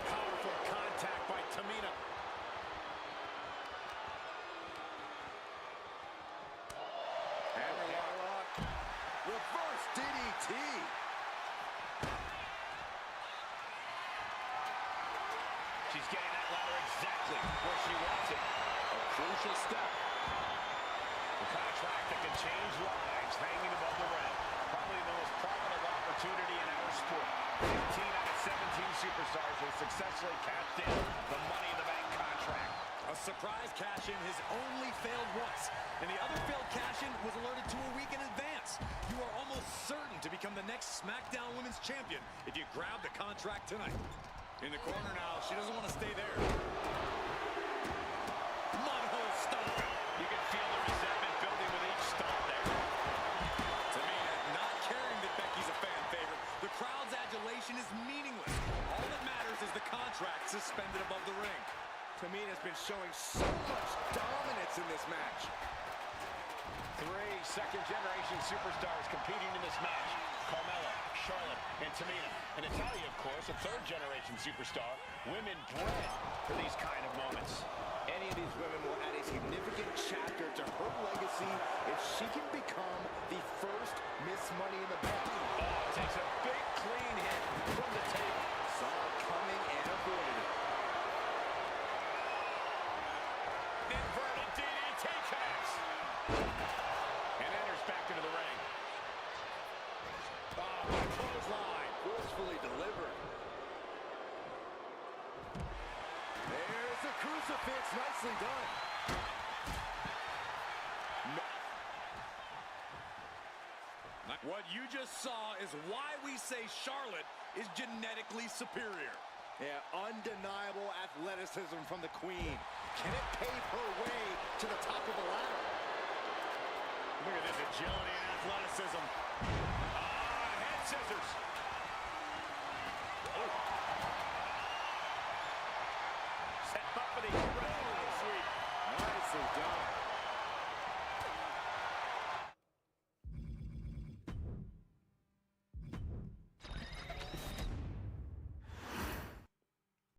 Powerful contact by Tamina. Hammerlock. Reverse DDT. She's getting that ladder exactly where she wants it. A crucial step. The contract that can change lives hanging above the ring. Probably the most profitable opportunity in our sport. 15 out of 17 superstars have successfully cashed in the Money in the Bank contract. A surprise cash-in has only failed once, and the other failed cash-in was alerted to a week in advance. You are almost certain to become the next SmackDown Women's Champion if you grab the contract tonight. In the corner now, she doesn't want to stay there. Mudhole stomp. You can feel the resentment building with each stomp there. Tamina not caring that Becky's a fan favorite. The crowd's adulation is meaningless. All that matters is the contract suspended above the ring. Tamina's been showing so much dominance in this match. 3 second-generation superstars competing in this match. Carmella, Charlotte, and Tamina. And Natalya, of course, a third-generation superstar. Women bred for these kind of moments. Any of these women will add a significant chapter to her legacy if she can become the first Miss Money in the Bank. Oh, takes a big, clean hit from the table. Saw it coming and avoided it. Inverted DDT connects. And enters back into the ring. Oh, what a clothesline. Forcefully delivered. There's the crucifix. Nicely done. What you just saw is why we say Charlotte is genetically superior. Yeah, undeniable athleticism from the Queen. Can it pave her way to the top of the ladder? Look at this agility and athleticism. Head scissors. Oh. Set up for the sweep. Nicely done.